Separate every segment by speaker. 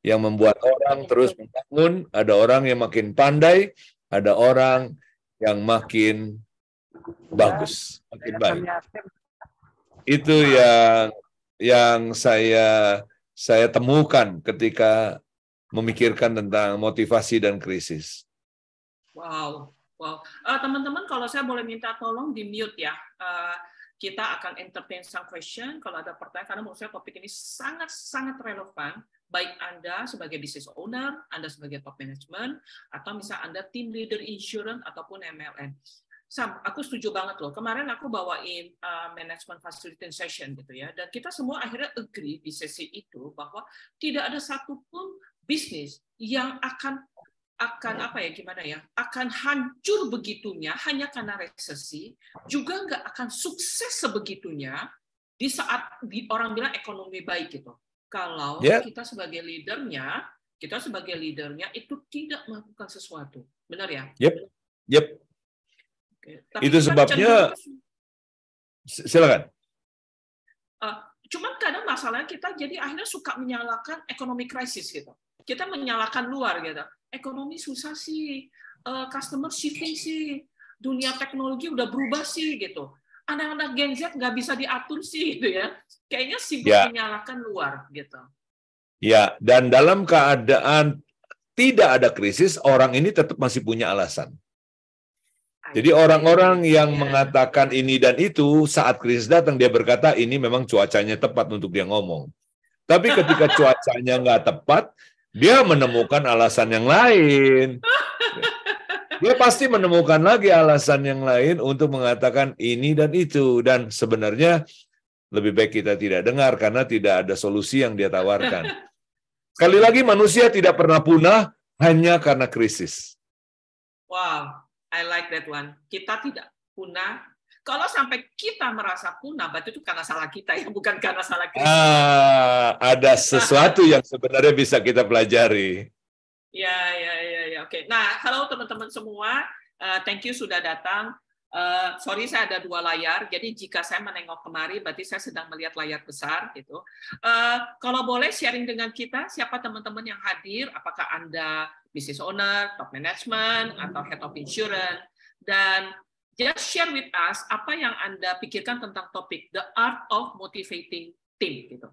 Speaker 1: yang membuat orang terus membangun, ada orang yang makin pandai, ada orang yang makin bagus, makin baik. Itu yang saya temukan ketika memikirkan tentang motivasi dan krisis.
Speaker 2: Wow, wow. Teman-teman, kalau saya boleh minta tolong di mute ya. Kita akan entertain some question kalau ada pertanyaan, karena menurut saya topik ini sangat relevan. Baik Anda sebagai business owner, Anda sebagai top management, atau misal Anda team leader insurance ataupun MLM. Sam, aku setuju banget loh. Kemarin aku bawain management facilitating session gitu ya, dan kita semua akhirnya agree di sesi itu bahwa tidak ada satupun bisnis yang akan apa ya, gimana ya, akan hancur begitunya hanya karena resesi, juga nggak akan sukses sebegitunya di saat orang bilang ekonomi baik gitu. Kalau kita sebagai leadernya itu tidak melakukan sesuatu, benar ya?
Speaker 1: Yep. Tapi itu sebabnya. Silakan.
Speaker 2: Cuman kadang masalahnya kita jadi akhirnya suka menyalahkan ekonomi krisis gitu. Kita menyalahkan luar gitu. Ekonomi susah sih, customer shifting sih, dunia teknologi udah berubah sih gitu. Anak-anak Gen Z nggak bisa diatur sih gitu ya. Kayaknya sibuk menyalahkan luar gitu.
Speaker 1: Ya, dan dalam keadaan tidak ada krisis, orang ini tetap masih punya alasan. Jadi orang-orang yang mengatakan ini dan itu, saat krisis datang dia berkata ini memang cuacanya tepat untuk dia ngomong. Tapi ketika cuacanya nggak tepat, dia menemukan alasan yang lain. Dia pasti menemukan lagi alasan yang lain untuk mengatakan ini dan itu. Dan sebenarnya lebih baik kita tidak dengar karena tidak ada solusi yang dia tawarkan. Sekali lagi, manusia tidak pernah punah hanya karena krisis.
Speaker 2: Wow, I like that one. Kita tidak punah. Kalau sampai kita merasa punah, berarti itu karena salah kita ya, bukan karena salah krisis.
Speaker 1: Ada sesuatu yang sebenarnya bisa kita pelajari.
Speaker 2: Ya. Oke. Nah, halo teman-teman semua. Thank you sudah datang. Sorry, saya ada 2 layar. Jadi jika saya menengok kemari, berarti saya sedang melihat layar besar gitu. Kalau boleh sharing dengan kita, siapa teman-teman yang hadir? Apakah Anda business owner, top management, atau head of insurance? Dan just share with us apa yang Anda pikirkan tentang topik The Art of Motivating Team gitu.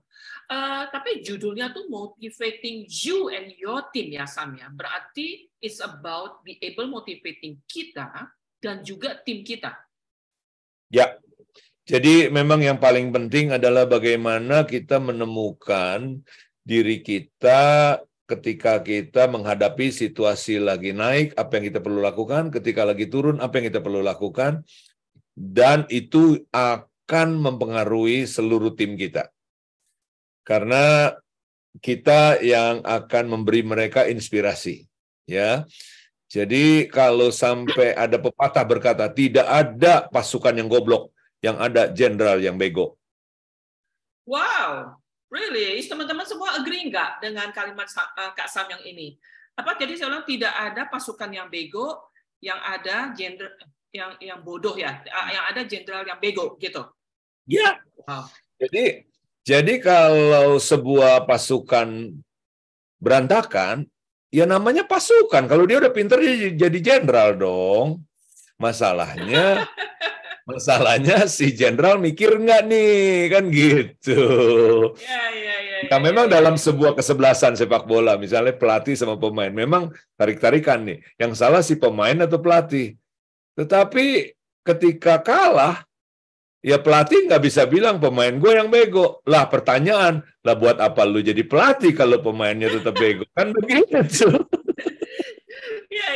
Speaker 2: Tapi judulnya tuh Motivating You and Your Team ya Sam ya. Berarti it's about be able motivating kita dan juga tim kita.
Speaker 1: Ya. Jadi memang yang paling penting adalah bagaimana kita menemukan diri kita ketika kita menghadapi situasi lagi naik, apa yang kita perlu lakukan, ketika lagi turun, apa yang kita perlu lakukan, dan itu akan mempengaruhi seluruh tim kita. Karena kita yang akan memberi mereka inspirasi. Ya. Jadi kalau sampai ada pepatah berkata, tidak ada pasukan yang goblok, yang ada jenderal yang bego.
Speaker 2: Wow, really? Teman-teman semua agree nggak dengan kalimat Kak Sam yang ini? Jadi saya bilang tidak ada pasukan yang bego, yang ada jenderal yang bodoh ya, yang ada jenderal yang bego gitu.
Speaker 1: Ya. Wow. Jadi kalau sebuah pasukan berantakan, ya namanya pasukan. Kalau dia udah pinter jadi jenderal dong. Masalahnya si jenderal mikir nggak nih, kan gitu. Nah, memang dalam sebuah kesebelasan sepak bola, misalnya pelatih sama pemain, memang tarik-tarikan nih. Yang salah si pemain atau pelatih. Tetapi ketika kalah, ya pelatih nggak bisa bilang pemain gue yang bego. Lah pertanyaan, lah buat apa lu jadi pelatih kalau pemainnya tetap bego? Kan begitu.
Speaker 2: Ya.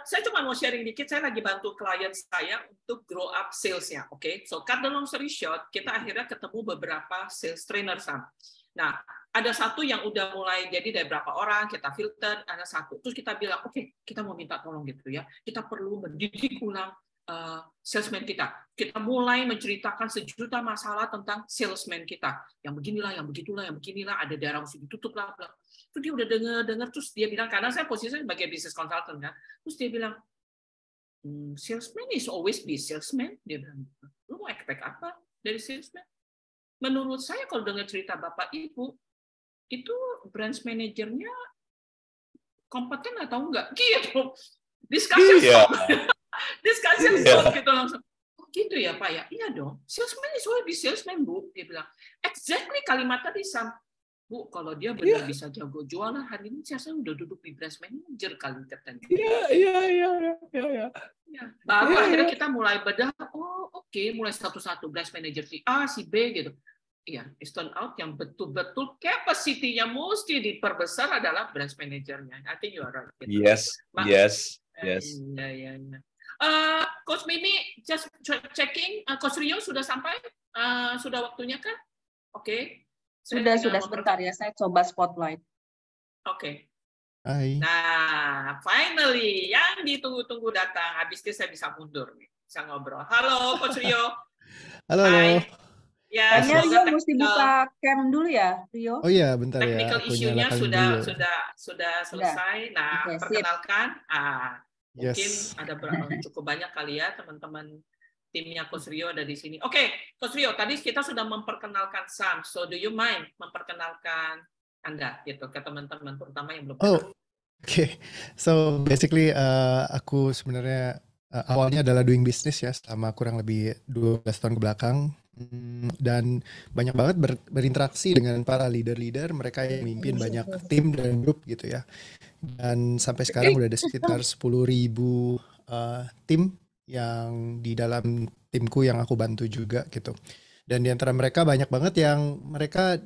Speaker 2: Saya cuma mau sharing dikit, saya lagi bantu klien saya untuk grow up sales-nya, oke? So, cut the long story short, kita akhirnya ketemu beberapa sales trainer, Sam. Nah, ada satu yang udah mulai jadi dari berapa orang, kita filter, ada satu. Terus kita bilang, oke, kita mau minta tolong gitu ya, kita perlu mendidik ulang salesman kita. Kita mulai menceritakan sejuta masalah tentang salesman kita. Yang beginilah, yang begitulah, yang beginilah, ada daerah mesti ditutup lah. Terus dia udah dengar, terus dia bilang, karena saya posisinya sebagai business consultant kan, terus dia bilang, salesman is always be salesman. Dia bilang, lu mau expect apa dari salesman? Menurut saya kalau dengar cerita Bapak Ibu, itu branch manajernya kompeten atau enggak gitu. Discussion stop. Discussion stop gitu langsung. Oh gitu ya Pak ya? Iya dong. Salesman is always be salesman Bu. Dia bilang. Exactly kalimat tadi Sam. Bu, kalau dia benar bisa jago jualan hari ini, saya udah duduk di branch manager kali katanya.
Speaker 1: Iya.
Speaker 2: Baru akhirnya kita mulai bedah. Oh oke, mulai satu-satu branch manager si A, si B gitu. Iya, it turn out yang betul-betul capacity-nya mesti diperbesar adalah branch manager-nya. I think you are right. Gitu.
Speaker 1: Yes.
Speaker 2: Iya. Coach Mimi, just checking. Coach Rio sudah sampai? Sudah waktunya kan? Oke.
Speaker 3: Sudah sebentar ya, saya coba spotlight.
Speaker 2: Oke.
Speaker 4: Hai.
Speaker 2: Nah, finally yang ditunggu-tunggu datang. Habis itu saya bisa mundur nih, bisa ngobrol. Halo, Coach Rio.
Speaker 4: Halo.
Speaker 2: Ya,
Speaker 3: Rio mesti buka cam dulu ya, Rio.
Speaker 4: Oh iya, bentar ya.
Speaker 2: Technical issue-nya sudah selesai. Nah, perkenalkan. Mungkin ada cukup banyak kali ya teman-teman timnya Coach Rio ada di sini. Oke, Coach Rio, tadi kita sudah memperkenalkan Sam. So, do you mind memperkenalkan Anda gitu ke teman-teman, terutama yang belum kenal?
Speaker 4: Oke. So, basically aku sebenarnya awalnya adalah doing business ya selama kurang lebih 12 tahun ke belakang. Dan banyak banget berinteraksi dengan para leader-leader, mereka yang memimpin banyak tim dan grup gitu ya. Dan sampai sekarang udah ada sekitar 10.000 tim yang di dalam timku yang aku bantu juga gitu. Dan di antara mereka banyak banget yang mereka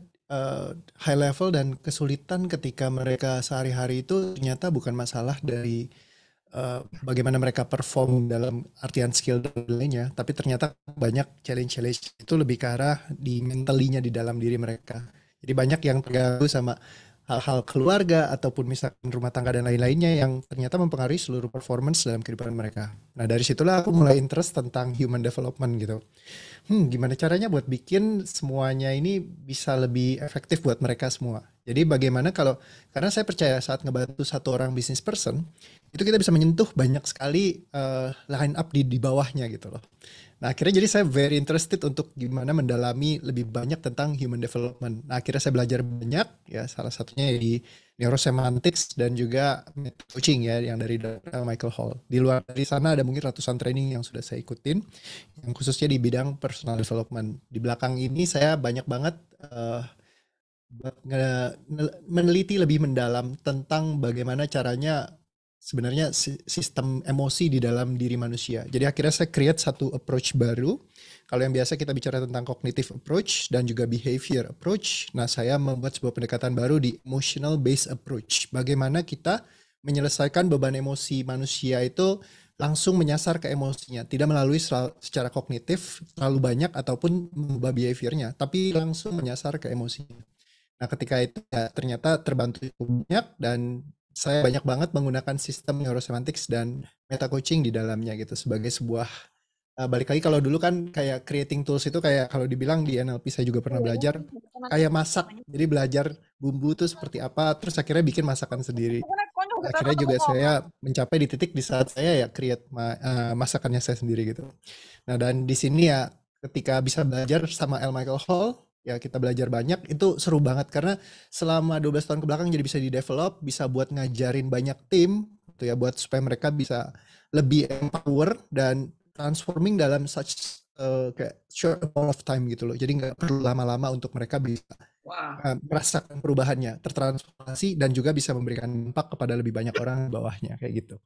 Speaker 4: high level dan kesulitan ketika mereka sehari-hari itu ternyata bukan masalah dari bagaimana mereka perform dalam artian skill dan lainnya, tapi ternyata banyak challenge itu lebih ke arah di mentalinya di dalam diri mereka. Jadi banyak yang terganggu sama hal-hal keluarga ataupun misalkan rumah tangga dan lain-lainnya yang ternyata mempengaruhi seluruh performance dalam kehidupan mereka. Nah dari situlah aku mulai interest tentang human development gitu. Gimana caranya buat bikin semuanya ini bisa lebih efektif buat mereka semua. Jadi bagaimana karena saya percaya saat ngebantu satu orang business person, itu kita bisa menyentuh banyak sekali line up di bawahnya gitu loh. Nah akhirnya jadi saya very interested untuk gimana mendalami lebih banyak tentang human development. Nah akhirnya saya belajar banyak ya, salah satunya di neurosemantics dan juga coaching ya yang dari Michael Hall. Di luar dari sana ada mungkin ratusan training yang sudah saya ikutin, yang khususnya di bidang personal development. Di belakang ini saya banyak banget meneliti lebih mendalam tentang bagaimana caranya sebenarnya sistem emosi di dalam diri manusia. Jadi akhirnya saya create satu approach baru. Kalau yang biasa kita bicara tentang cognitive approach dan juga behavior approach. Nah, saya membuat sebuah pendekatan baru di emotional based approach. Bagaimana kita menyelesaikan beban emosi manusia itu langsung menyasar ke emosinya, tidak melalui secara kognitif terlalu banyak ataupun mengubah behaviornya, tapi langsung menyasar ke emosinya. Nah, ketika itu ya ternyata terbantu banyak dan saya banyak banget menggunakan sistem neurosemantics dan meta coaching di dalamnya gitu sebagai sebuah balik lagi kalau dulu kan kayak creating tools itu kayak kalau dibilang di NLP saya juga pernah belajar kayak masak. Jadi belajar bumbu tuh seperti apa terus akhirnya bikin masakan sendiri. Akhirnya juga saya mencapai di titik di saat saya ya create masakannya saya sendiri gitu. Nah, dan di sini ya ketika bisa belajar sama L. Michael Hall ya kita belajar banyak, itu seru banget karena selama 12 tahun ke belakang jadi bisa di-develop, bisa buat ngajarin banyak tim gitu ya buat supaya mereka bisa lebih empower dan transforming dalam such kayak short amount of time gitu loh. Jadi nggak perlu lama-lama untuk mereka bisa merasakan perubahannya, tertransformasi dan juga bisa memberikan dampak kepada lebih banyak orang di bawahnya kayak gitu.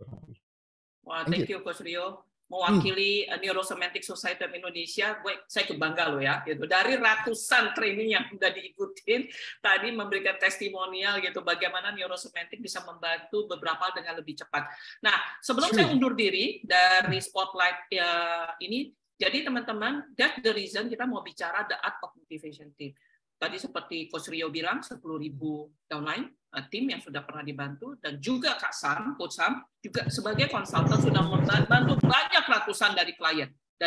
Speaker 2: Wah, thank you Coach Rio. Mewakili Neurosemantic Society of Indonesia, saya bangga loh ya, gitu. Dari ratusan training yang udah diikutin, tadi memberikan testimonial gitu, bagaimana Neurosemantic bisa membantu beberapa dengan lebih cepat. Nah, sebelum saya undur diri dari Spotlight ini, jadi teman-teman, that's the reason kita mau bicara the art of motivation team. Tadi seperti Coach Rio bilang, 10.000 downline, tim yang sudah pernah dibantu, dan juga Kak Sam, Coach Sam, juga sebagai konsultan sudah membantu banyak ratusan dari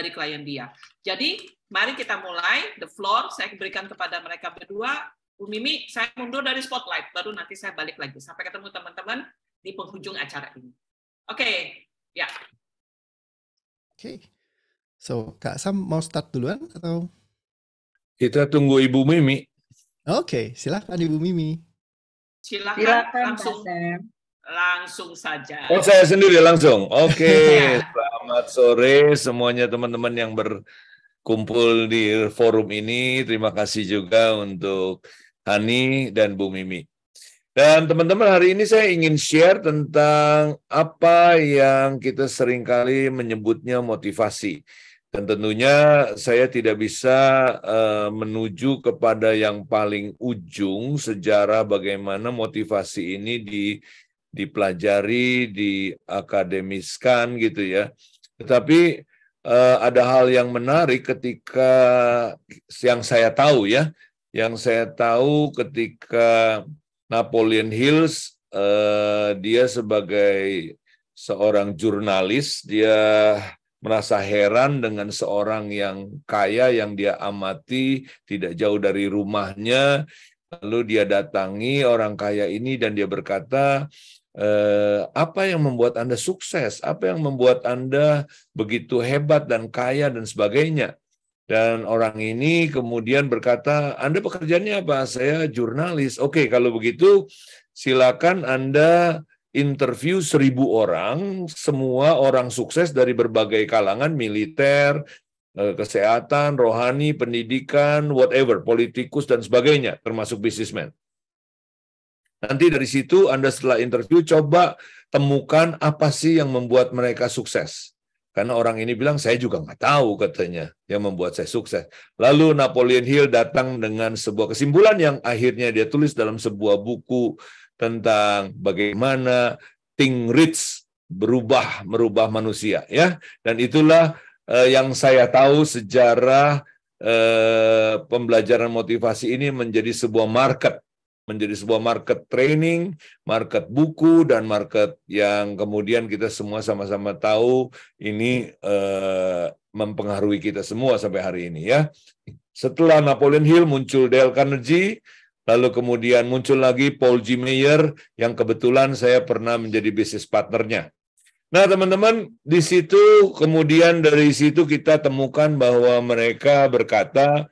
Speaker 2: klien dia. Jadi, mari kita mulai, the floor, saya berikan kepada mereka berdua. Bu Mimi, saya mundur dari Spotlight, baru nanti saya balik lagi. Sampai ketemu teman-teman di penghujung acara ini. Oke, ya.
Speaker 4: Oke. So, Kak Sam mau start duluan atau?
Speaker 1: Kita tunggu Ibu Mimi.
Speaker 4: Oke, silakan Ibu Mimi.
Speaker 3: Silakan Pak Sam.
Speaker 2: Langsung saja.
Speaker 1: Oh, saya sendiri langsung. Oke,
Speaker 2: Ya.
Speaker 1: selamat sore semuanya teman-teman yang berkumpul di forum ini. Terima kasih juga untuk Hani dan Bu Mimi. Dan teman-teman, hari ini saya ingin share tentang apa yang kita seringkali menyebutnya motivasi. Dan tentunya saya tidak bisa menuju kepada yang paling ujung sejarah bagaimana motivasi ini dipelajari, diakademiskan gitu ya. Tetapi ada hal yang menarik ketika yang saya tahu ketika Napoleon Hill, dia sebagai seorang jurnalis, dia merasa heran dengan seorang yang kaya yang dia amati tidak jauh dari rumahnya. Lalu dia datangi orang kaya ini dan dia berkata, apa yang membuat Anda sukses? Apa yang membuat Anda begitu hebat dan kaya dan sebagainya? Dan orang ini kemudian berkata, Anda pekerjaannya apa? Saya jurnalis. Oke, kalau begitu silakan Anda interview 1.000 orang, semua orang sukses dari berbagai kalangan, militer, kesehatan, rohani, pendidikan, whatever, politikus dan sebagainya, termasuk bisnismen. Nanti dari situ Anda setelah interview coba temukan apa sih yang membuat mereka sukses. Karena orang ini bilang, saya juga nggak tahu katanya yang membuat saya sukses. Lalu Napoleon Hill datang dengan sebuah kesimpulan yang akhirnya dia tulis dalam sebuah buku tentang bagaimana think rich merubah manusia, ya. Dan itulah yang saya tahu sejarah pembelajaran motivasi ini menjadi sebuah market training, market buku, dan market yang kemudian kita semua sama-sama tahu ini mempengaruhi kita semua sampai hari ini, ya. Setelah Napoleon Hill muncul Dale Carnegie, lalu kemudian muncul lagi Paul G. Meyer yang kebetulan saya pernah menjadi bisnis partnernya. Nah, teman-teman, di situ kemudian dari situ kita temukan bahwa mereka berkata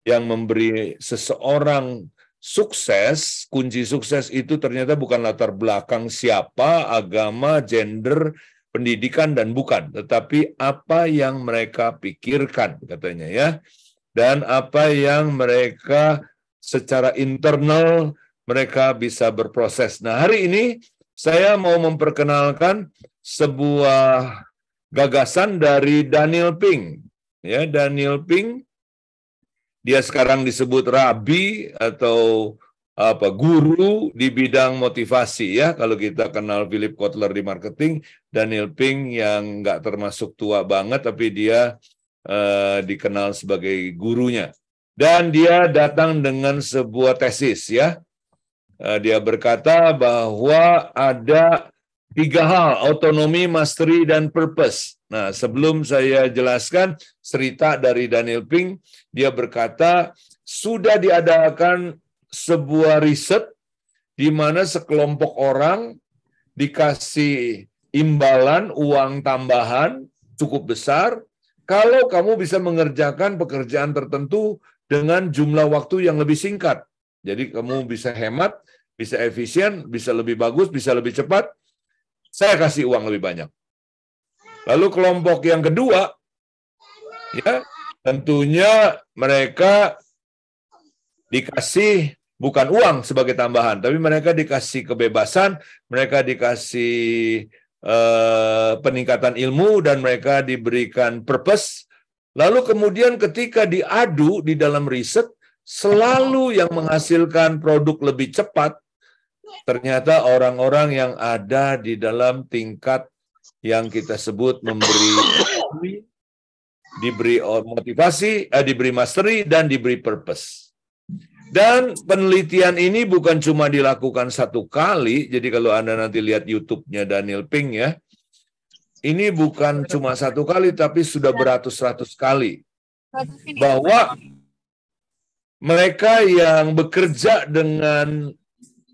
Speaker 1: yang memberi seseorang sukses, kunci sukses itu ternyata bukan latar belakang siapa, agama, gender, pendidikan, dan bukan, tetapi apa yang mereka pikirkan, katanya, ya. Dan apa yang mereka secara internal mereka bisa berproses. Nah, hari ini saya mau memperkenalkan sebuah gagasan dari Daniel Pink. Ya, Daniel Pink, dia sekarang disebut rabi atau guru di bidang motivasi, ya. Kalau kita kenal Philip Kotler di marketing, Daniel Pink yang nggak termasuk tua banget, tapi dia dikenal sebagai gurunya. Dan dia datang dengan sebuah tesis, ya. Dia berkata bahwa ada 3 hal, autonomi, mastery, dan purpose. Nah, sebelum saya jelaskan cerita dari Daniel Pink, dia berkata, sudah diadakan sebuah riset di mana sekelompok orang dikasih imbalan uang tambahan cukup besar kalau kamu bisa mengerjakan pekerjaan tertentu dengan jumlah waktu yang lebih singkat. Jadi kamu bisa hemat, bisa efisien, bisa lebih bagus, bisa lebih cepat, saya kasih uang lebih banyak. Lalu kelompok yang kedua, ya, tentunya mereka dikasih bukan uang sebagai tambahan, tapi mereka dikasih kebebasan, mereka dikasih peningkatan ilmu, dan mereka diberikan purpose. Lalu kemudian ketika diadu di dalam riset, selalu yang menghasilkan produk lebih cepat, ternyata orang-orang yang ada di dalam tingkat yang kita sebut diberi motivasi, diberi mastery, dan diberi purpose. Dan penelitian ini bukan cuma dilakukan 1 kali, jadi kalau Anda nanti lihat YouTube-nya Daniel Pink, ya, ini bukan cuma 1 kali, tapi sudah beratus-ratus kali. Bahwa mereka yang bekerja dengan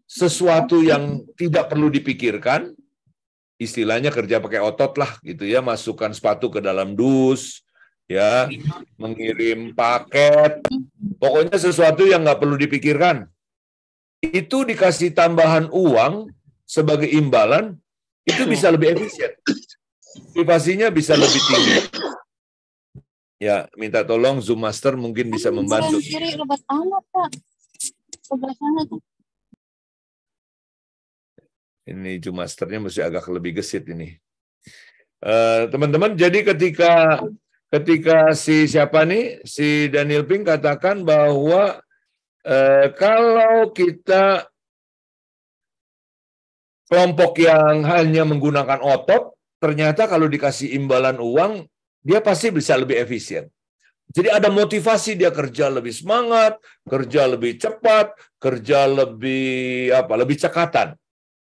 Speaker 1: sesuatu yang tidak perlu dipikirkan, istilahnya kerja pakai otot lah gitu ya, masukkan sepatu ke dalam dus, ya, mengirim paket, pokoknya sesuatu yang nggak perlu dipikirkan. itu dikasih tambahan uang sebagai imbalan, itu bisa lebih efisien. Motivasinya bisa lebih tinggi. Ya, minta tolong Zoom Master mungkin bisa membantu. Ini Zoom Masternya mesti agak lebih gesit ini. Teman-teman, jadi ketika si siapa nih, si Daniel Pink katakan bahwa kalau kita kelompok yang hanya menggunakan otot, ternyata kalau dikasih imbalan uang, dia pasti bisa lebih efisien. Jadi ada motivasi dia kerja lebih semangat, kerja lebih cepat, kerja lebih cekatan,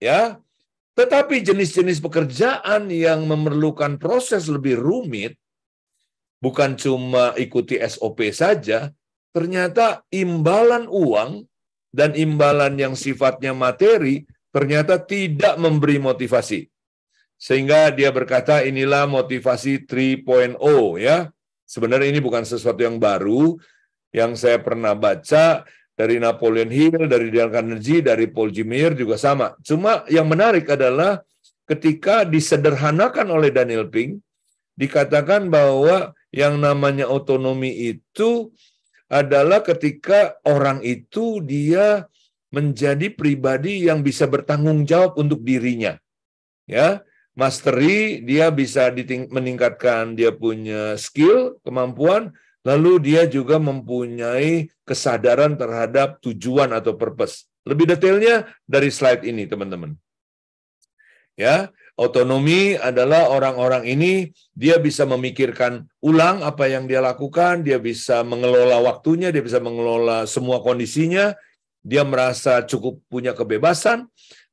Speaker 1: ya. Tetapi jenis-jenis pekerjaan yang memerlukan proses lebih rumit, bukan cuma ikuti SOP saja, ternyata imbalan uang dan imbalan yang sifatnya materi ternyata tidak memberi motivasi. Sehingga dia berkata inilah motivasi 3.0 ya. Sebenarnya ini bukan sesuatu yang baru, yang saya pernah baca dari Napoleon Hill, dari Dale Carnegie, dari Paul G. Meyer juga sama. Cuma yang menarik adalah ketika disederhanakan oleh Daniel Pink, dikatakan bahwa yang namanya otonomi itu adalah ketika orang itu dia menjadi pribadi yang bisa bertanggung jawab untuk dirinya. Ya, mastery dia bisa meningkatkan dia punya skill, kemampuan, lalu dia juga mempunyai kesadaran terhadap tujuan atau purpose. Lebih detailnya dari slide ini, teman-teman. Ya, otonomi adalah orang-orang ini dia bisa memikirkan ulang apa yang dia lakukan, dia bisa mengelola waktunya, dia bisa mengelola semua kondisinya, dia merasa cukup punya kebebasan,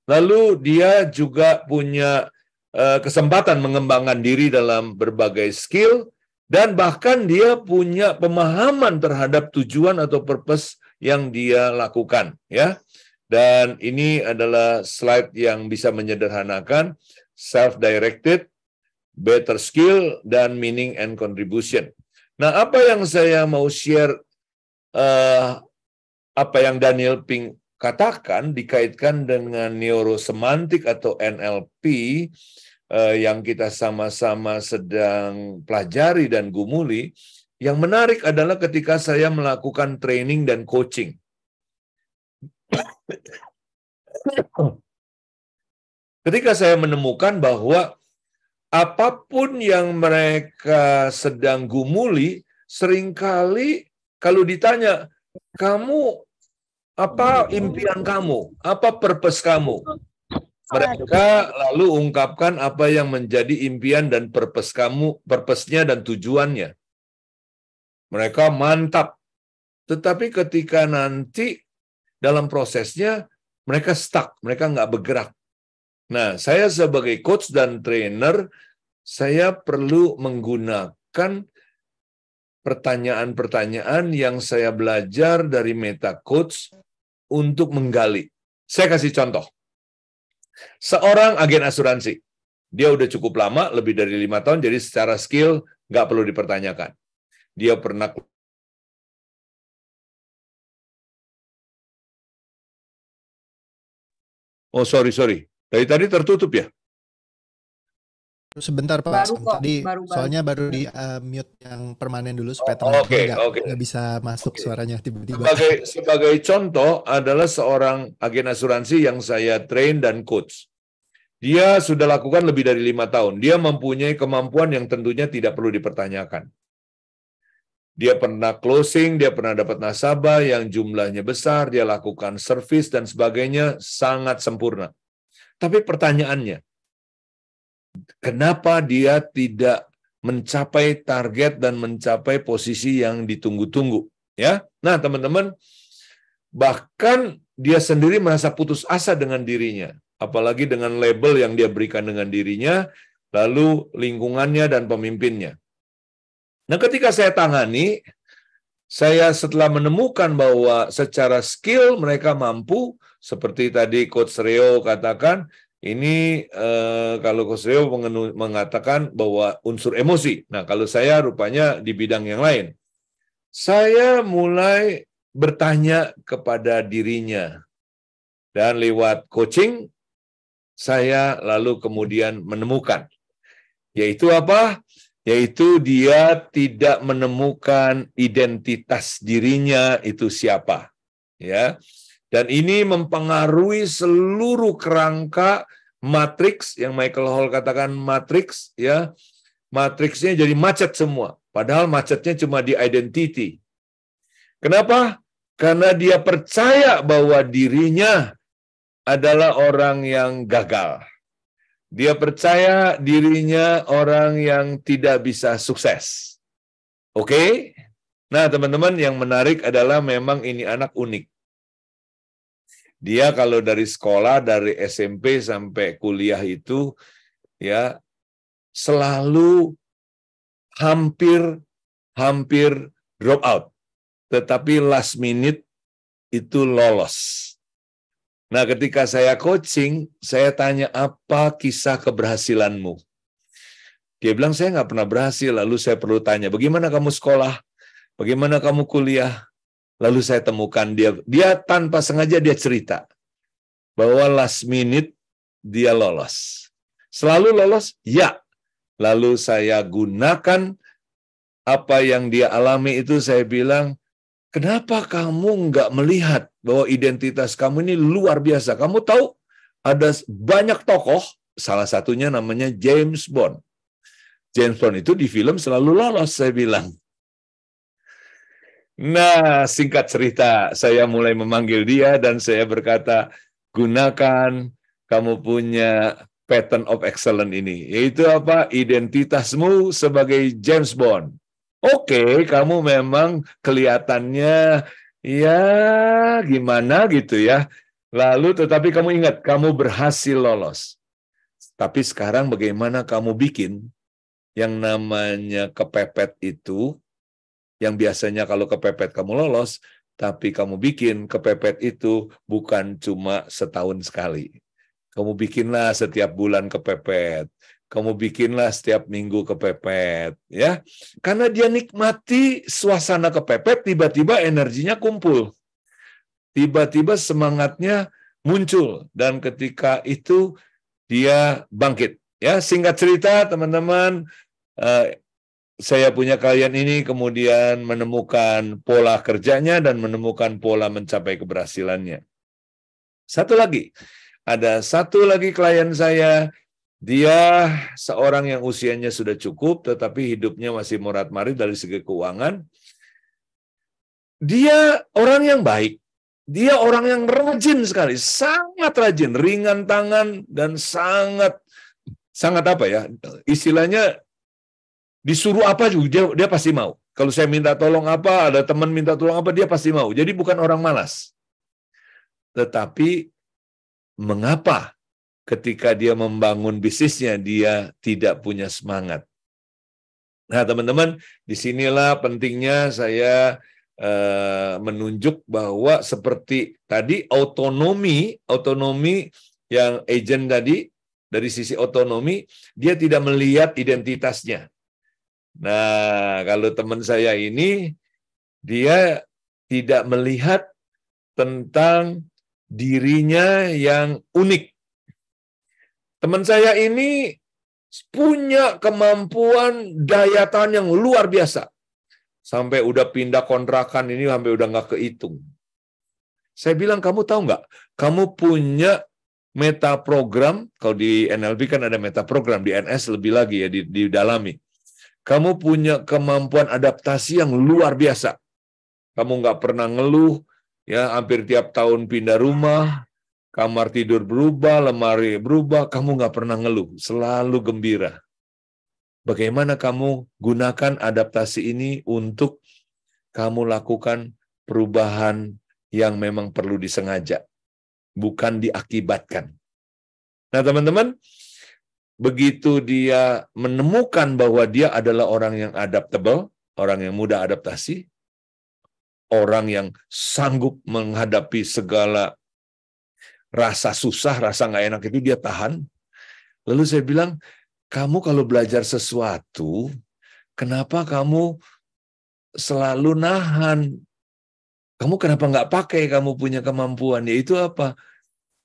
Speaker 1: lalu dia juga punya kesempatan mengembangkan diri dalam berbagai skill, dan bahkan dia punya pemahaman terhadap tujuan atau purpose yang dia lakukan, ya. Dan ini adalah slide yang bisa menyederhanakan self-directed, better skill, dan meaning and contribution. Nah, apa yang saya mau share, apa yang Daniel Pink katakan dikaitkan dengan neurosemantik atau NLP yang kita sama-sama sedang pelajari dan gumuli. Yang menarik adalah ketika saya melakukan training dan coaching. Ketika saya menemukan bahwa apapun yang mereka sedang gumuli, seringkali kalau ditanya, kamu apa impian kamu? Apa purpose kamu? Mereka lalu ungkapkan apa yang menjadi impian dan purpose kamu, purpose-nya dan tujuannya. Mereka mantap. Tetapi ketika nanti dalam prosesnya, mereka stuck, mereka nggak bergerak. Nah, saya sebagai coach dan trainer, saya perlu menggunakan pertanyaan-pertanyaan yang saya belajar dari Meta Coach untuk menggali. Saya kasih contoh. Seorang agen asuransi, dia udah cukup lama, lebih dari 5 tahun, jadi secara skill nggak perlu dipertanyakan. Dia pernah sorry. Dari tadi tertutup ya?
Speaker 4: Sebentar Pak, baru. Soalnya baru di mute yang permanen dulu supaya teman-teman nggak bisa masuk suaranya tiba-tiba.
Speaker 1: Sebagai contoh adalah seorang agen asuransi yang saya train dan coach. Dia sudah lakukan lebih dari 5 tahun. Dia mempunyai kemampuan yang tentunya tidak perlu dipertanyakan. Dia pernah closing, dia pernah dapat nasabah yang jumlahnya besar, dia lakukan service dan sebagainya sangat sempurna. Tapi pertanyaannya, kenapa dia tidak mencapai target dan mencapai posisi yang ditunggu-tunggu? Ya, nah teman-teman, bahkan dia sendiri merasa putus asa dengan dirinya, apalagi dengan label yang dia berikan dengan dirinya, lalu lingkungannya dan pemimpinnya. Nah, ketika saya tangani, saya setelah menemukan bahwa secara skill mereka mampu, seperti tadi Coach Reo katakan, ini kalau Coach Reo mengatakan bahwa unsur emosi. Nah, kalau saya rupanya di bidang yang lain. Saya mulai bertanya kepada dirinya, Dan lewat coaching, saya lalu kemudian menemukan. Yaitu apa? Yaitu dia tidak menemukan identitas dirinya itu siapa. Ya. Dan ini mempengaruhi seluruh kerangka matriks, yang Michael Hall katakan matriks, ya. Matriksnya jadi macet semua. Padahal macetnya cuma di identity. Kenapa? Karena dia percaya bahwa dirinya adalah orang yang gagal. Dia percaya dirinya orang yang tidak bisa sukses. Oke? Nah, teman-teman, yang menarik adalah memang ini anak unik. Dia kalau dari sekolah, dari SMP sampai kuliah itu, ya, selalu hampir drop out. Tetapi last minute itu lolos. Nah, ketika saya coaching, saya tanya, apa kisah keberhasilanmu? Dia bilang, saya nggak pernah berhasil. Lalu saya perlu tanya, bagaimana kamu sekolah? Bagaimana kamu kuliah? Lalu saya temukan dia tanpa sengaja dia cerita bahwa last minute dia lolos. Selalu lolos? Ya. Lalu saya gunakan apa yang dia alami itu, saya bilang, kenapa kamu nggak melihat bahwa identitas kamu ini luar biasa? Kamu tahu ada banyak tokoh, salah satunya namanya James Bond. James Bond itu di film selalu lolos, saya bilang. Nah, singkat cerita, saya mulai memanggil dia dan saya berkata, gunakan kamu punya pattern of excellence ini. Yaitu apa? Identitasmu sebagai James Bond. Oke, kamu memang kelihatannya ya gimana gitu ya. Lalu tetapi kamu ingat, kamu berhasil lolos. Tapi sekarang bagaimana kamu bikin yang namanya kepepet itu, yang biasanya kalau kepepet kamu lolos, tapi kamu bikin kepepet itu bukan cuma setahun sekali. Kamu bikinlah setiap bulan kepepet. Kamu bikinlah setiap minggu kepepet, ya. Karena dia nikmati suasana kepepet, tiba-tiba energinya kumpul. Tiba-tiba semangatnya muncul. Dan ketika itu dia bangkit. Ya, singkat cerita, teman-teman, saya punya klien ini kemudian menemukan pola kerjanya dan menemukan pola mencapai keberhasilannya. Ada satu lagi klien saya. Dia seorang yang usianya sudah cukup, tetapi hidupnya masih morat-marit dari segi keuangan. Dia orang yang baik. Dia orang yang rajin sekali, sangat rajin, ringan tangan, dan sangat apa ya, istilahnya disuruh apa juga dia pasti mau. Kalau saya minta tolong apa, ada teman minta tolong apa, dia pasti mau. Jadi bukan orang malas. Tetapi mengapa ketika dia membangun bisnisnya, dia tidak punya semangat? Nah, teman-teman, disinilah pentingnya saya menunjuk bahwa seperti tadi otonomi yang agent tadi, dari sisi otonomi, dia tidak melihat identitasnya. Nah, kalau teman saya ini, dia tidak melihat tentang dirinya yang unik. Teman saya ini punya kemampuan daya tahan yang luar biasa. Sampai udah pindah kontrakan ini, sampai udah nggak kehitung. Saya bilang, kamu tahu nggak? Kamu punya meta program, kalau di NLP kan ada meta program, di NS lebih lagi ya, didalami. Kamu punya kemampuan adaptasi yang luar biasa. Kamu nggak pernah ngeluh, ya, hampir tiap tahun pindah rumah, kamar tidur berubah, lemari berubah, kamu nggak pernah ngeluh, selalu gembira. Bagaimana kamu gunakan adaptasi ini untuk kamu lakukan perubahan yang memang perlu disengaja, bukan diakibatkan. Nah, teman-teman, begitu dia menemukan bahwa dia adalah orang yang adaptable, orang yang mudah adaptasi, orang yang sanggup menghadapi segala rasa susah, rasa nggak enak itu dia tahan. Lalu saya bilang, kamu kalau belajar sesuatu, kenapa kamu selalu nahan? Kamu kenapa nggak pakai kamu punya kemampuan? Yaitu apa?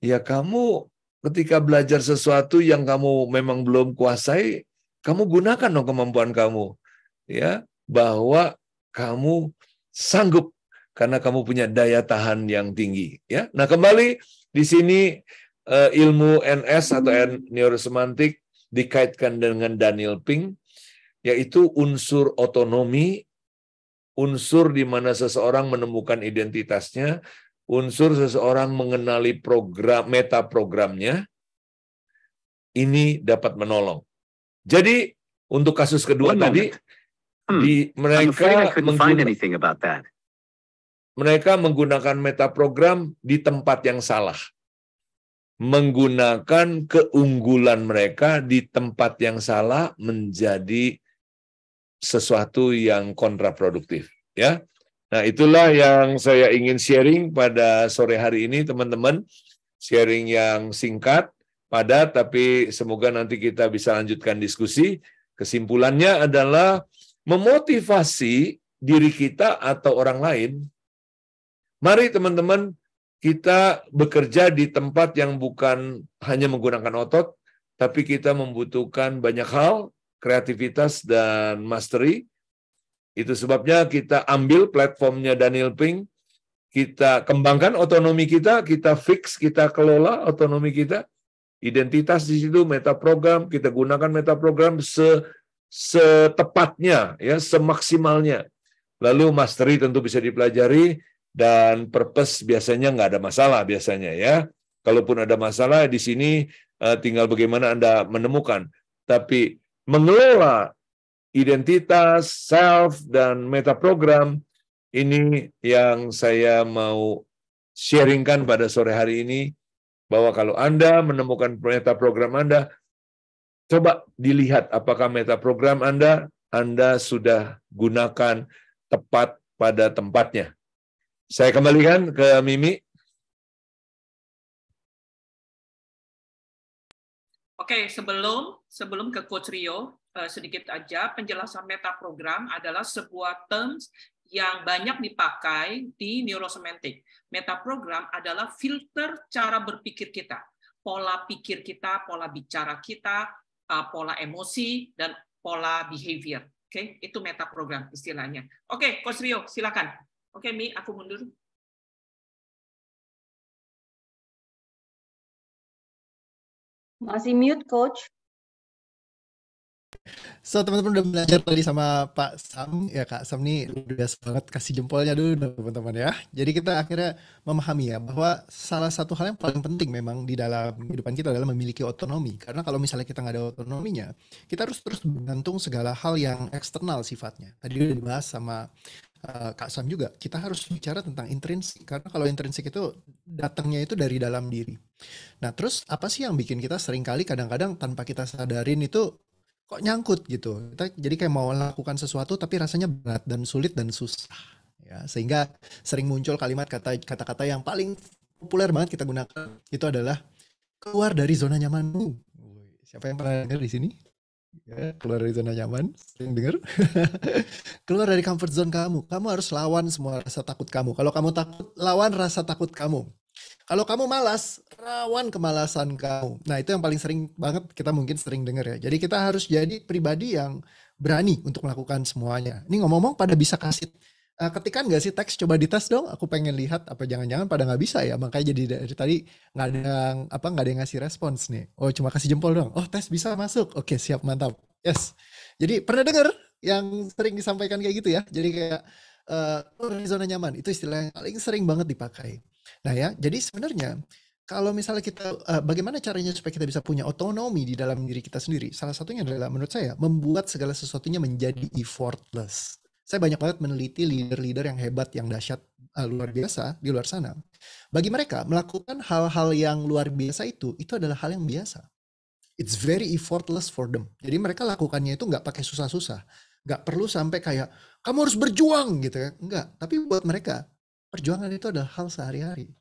Speaker 1: ya kamu ketika belajar sesuatu yang kamu memang belum kuasai, kamu gunakan dong kemampuan kamu. Ya, bahwa kamu sanggup karena kamu punya daya tahan yang tinggi. Ya, nah kembali di sini ilmu NS atau neurosemantik dikaitkan dengan Daniel Pink, yaitu unsur otonomi, unsur di mana seseorang menemukan identitasnya, unsur seseorang mengenali program metaprogramnya, ini dapat menolong. Jadi untuk kasus kedua tadi, mereka menggunakan metaprogram di tempat yang salah, menggunakan keunggulan mereka di tempat yang salah menjadi sesuatu yang kontraproduktif. Ya, nah itulah yang saya ingin sharing pada sore hari ini, teman-teman. Sharing yang singkat, padat, tapi semoga nanti kita bisa lanjutkan diskusi. Kesimpulannya adalah memotivasi diri kita atau orang lain. Mari teman-teman, kita bekerja di tempat yang bukan hanya menggunakan otot, tapi kita membutuhkan banyak hal, kreativitas dan mastery. Itu sebabnya kita ambil platformnya Daniel Pink, kita kembangkan otonomi kita fix, kita kelola otonomi kita, identitas di situ, metaprogram, kita gunakan metaprogram setepatnya, ya, semaksimalnya. Lalu mastery tentu bisa dipelajari, dan purpose biasanya nggak ada masalah biasanya, ya. Kalaupun ada masalah di sini tinggal bagaimana Anda menemukan. Tapi mengelola identitas, self, dan metaprogram, ini yang saya mau sharingkan pada sore hari ini, bahwa kalau Anda menemukan metaprogram Anda, coba dilihat apakah metaprogram Anda sudah gunakan tepat pada tempatnya. Saya kembalikan ke Mimi.
Speaker 2: Oke, sebelum ke Coach Rio, sedikit aja penjelasan metaprogram adalah sebuah terms yang banyak dipakai di neurosemantik. Metaprogram adalah filter cara berpikir kita, pola pikir kita, pola bicara kita, pola emosi, dan pola behavior. Oke, itu metaprogram istilahnya. Oke, Coach Rio, silakan. Oke, Mi, aku mundur.
Speaker 3: Masih mute, Coach.
Speaker 4: So, teman-teman udah belajar tadi sama Pak Sam, ya Kak Sam nih luar biasa banget, kasih jempolnya dulu teman-teman ya. Jadi kita akhirnya memahami ya bahwa salah satu hal yang paling penting memang di dalam kehidupan kita adalah memiliki otonomi. Karena kalau misalnya kita nggak ada otonominya, kita harus terus bergantung segala hal yang eksternal sifatnya. Tadi udah dibahas sama Kak Sam juga, kita harus bicara tentang intrinsik. Karena kalau intrinsik itu datangnya itu dari dalam diri. Nah terus apa sih yang bikin kita seringkali kadang-kadang tanpa kita sadarin itu kok nyangkut gitu. Kita jadi kayak mau lakukan sesuatu tapi rasanya berat dan sulit dan susah. Ya, sehingga sering muncul kalimat kata-kata yang paling populer banget kita gunakan itu adalah keluar dari zona nyamanmu. Siapa yang pernah dengar di sini? Ya, keluar dari zona nyaman, sering dengar. Keluar dari comfort zone kamu. Kamu harus lawan semua rasa takut kamu. Kalau kamu takut, lawan rasa takut kamu. Kalau kamu malas, rawan kemalasan kamu. Nah, itu yang paling sering banget kita mungkin sering dengar ya. Jadi kita harus jadi pribadi yang berani untuk melakukan semuanya. Ini ngomong-ngomong pada bisa kasih ketikan nggak sih teks? Coba dites dong. Aku pengen lihat apa jangan-jangan pada nggak bisa ya. Makanya jadi dari tadi nggak ada yang ngasih respons nih. Oh, cuma kasih jempol dong. Oh, tes bisa masuk. Oke, siap, mantap. Yes. Jadi pernah dengar yang sering disampaikan kayak gitu ya. Jadi kayak dari zona nyaman. Itu istilah yang paling sering banget dipakai. Nah ya, jadi sebenarnya kalau misalnya kita, bagaimana caranya supaya kita bisa punya otonomi di dalam diri kita sendiri? Salah satunya adalah menurut saya membuat segala sesuatunya menjadi effortless. Saya banyak banget meneliti leader-leader yang hebat, yang dahsyat, luar biasa di luar sana. Bagi mereka melakukan hal-hal yang luar biasa itu adalah hal yang biasa. It's very effortless for them. Jadi mereka lakukannya itu nggak pakai susah-susah, nggak perlu sampai kayak kamu harus berjuang gitu ya, nggak. Tapi buat mereka perjuangan itu adalah hal sehari-hari.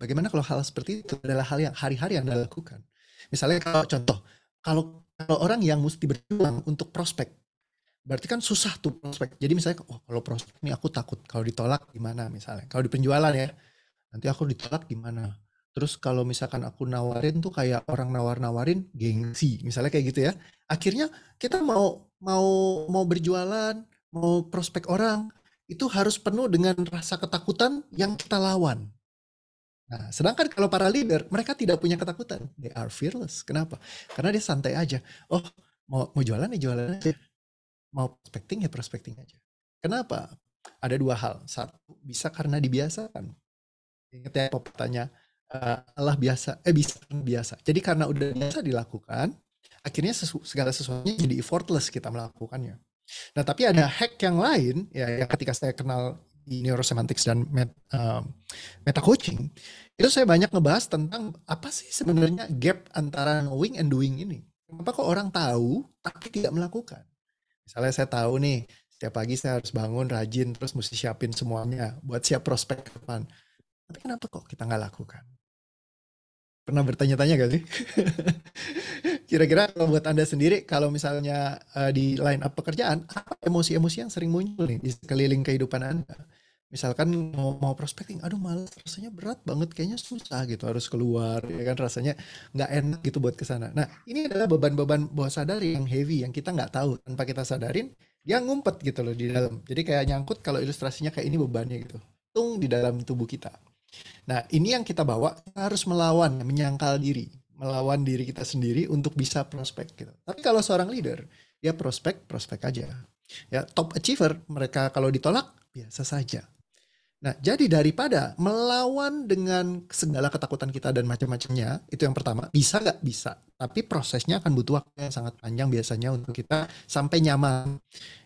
Speaker 4: Bagaimana kalau hal seperti itu adalah hal yang hari-hari yang Anda lakukan? Misalnya kalau contoh, kalau orang yang mesti berjuang untuk prospek, berarti kan susah tuh prospek. Jadi misalnya, kalau prospek ini aku takut kalau ditolak gimana misalnya. Kalau di penjualan ya, Nanti aku ditolak gimana? Terus kalau misalkan aku nawarin tuh kayak orang nawar-nawarin gengsi, misalnya kayak gitu ya. Akhirnya kita mau berjualan, mau prospek orang, itu harus penuh dengan rasa ketakutan yang kita lawan. Nah, sedangkan kalau para leader, mereka tidak punya ketakutan. They are fearless. Kenapa? Karena dia santai aja. Oh, mau jualan ya jualan aja. Mau prospecting ya prospecting aja. Kenapa? Ada dua hal. Satu, bisa karena dibiasakan. Ingat ya pepatahnya, Allah bisa karena biasa. Jadi karena udah biasa dilakukan, akhirnya segala sesuatunya jadi effortless kita melakukannya. Nah, tapi ada hack yang lain, ya yang ketika saya kenal di neurosemantics dan meta coaching, itu saya banyak ngebahas tentang apa sih sebenarnya gap antara knowing and doing ini. Kenapa kok orang tahu tapi tidak melakukan? Misalnya saya tahu nih, setiap pagi saya harus bangun rajin, terus mesti siapin semuanya buat siap prospek ke depan. Tapi kenapa kok kita nggak lakukan? Pernah bertanya-tanya gak sih? Kira-kira kalau buat Anda sendiri, kalau misalnya di line up pekerjaan, apa emosi-emosi yang sering muncul nih di sekeliling kehidupan Anda? Misalkan mau prospecting, aduh malas, rasanya berat banget, kayaknya susah gitu, harus keluar, ya kan rasanya nggak enak gitu buat kesana. Nah, ini adalah beban-beban bawah sadar yang heavy, yang kita nggak tahu, tanpa kita sadarin, dia ngumpet gitu loh di dalam. Jadi kayak nyangkut kalau ilustrasinya kayak ini bebannya gitu, tung di dalam tubuh kita. Nah, ini yang kita bawa, kita harus melawan, menyangkal diri, melawan diri kita sendiri untuk bisa prospek gitu. Tapi kalau seorang leader, dia prospek aja. Ya, top achiever, mereka kalau ditolak biasa saja. Nah, jadi daripada melawan dengan segala ketakutan kita dan macam-macamnya, itu yang pertama. Bisa nggak? Bisa. Tapi prosesnya akan butuh waktu yang sangat panjang biasanya untuk kita sampai nyaman.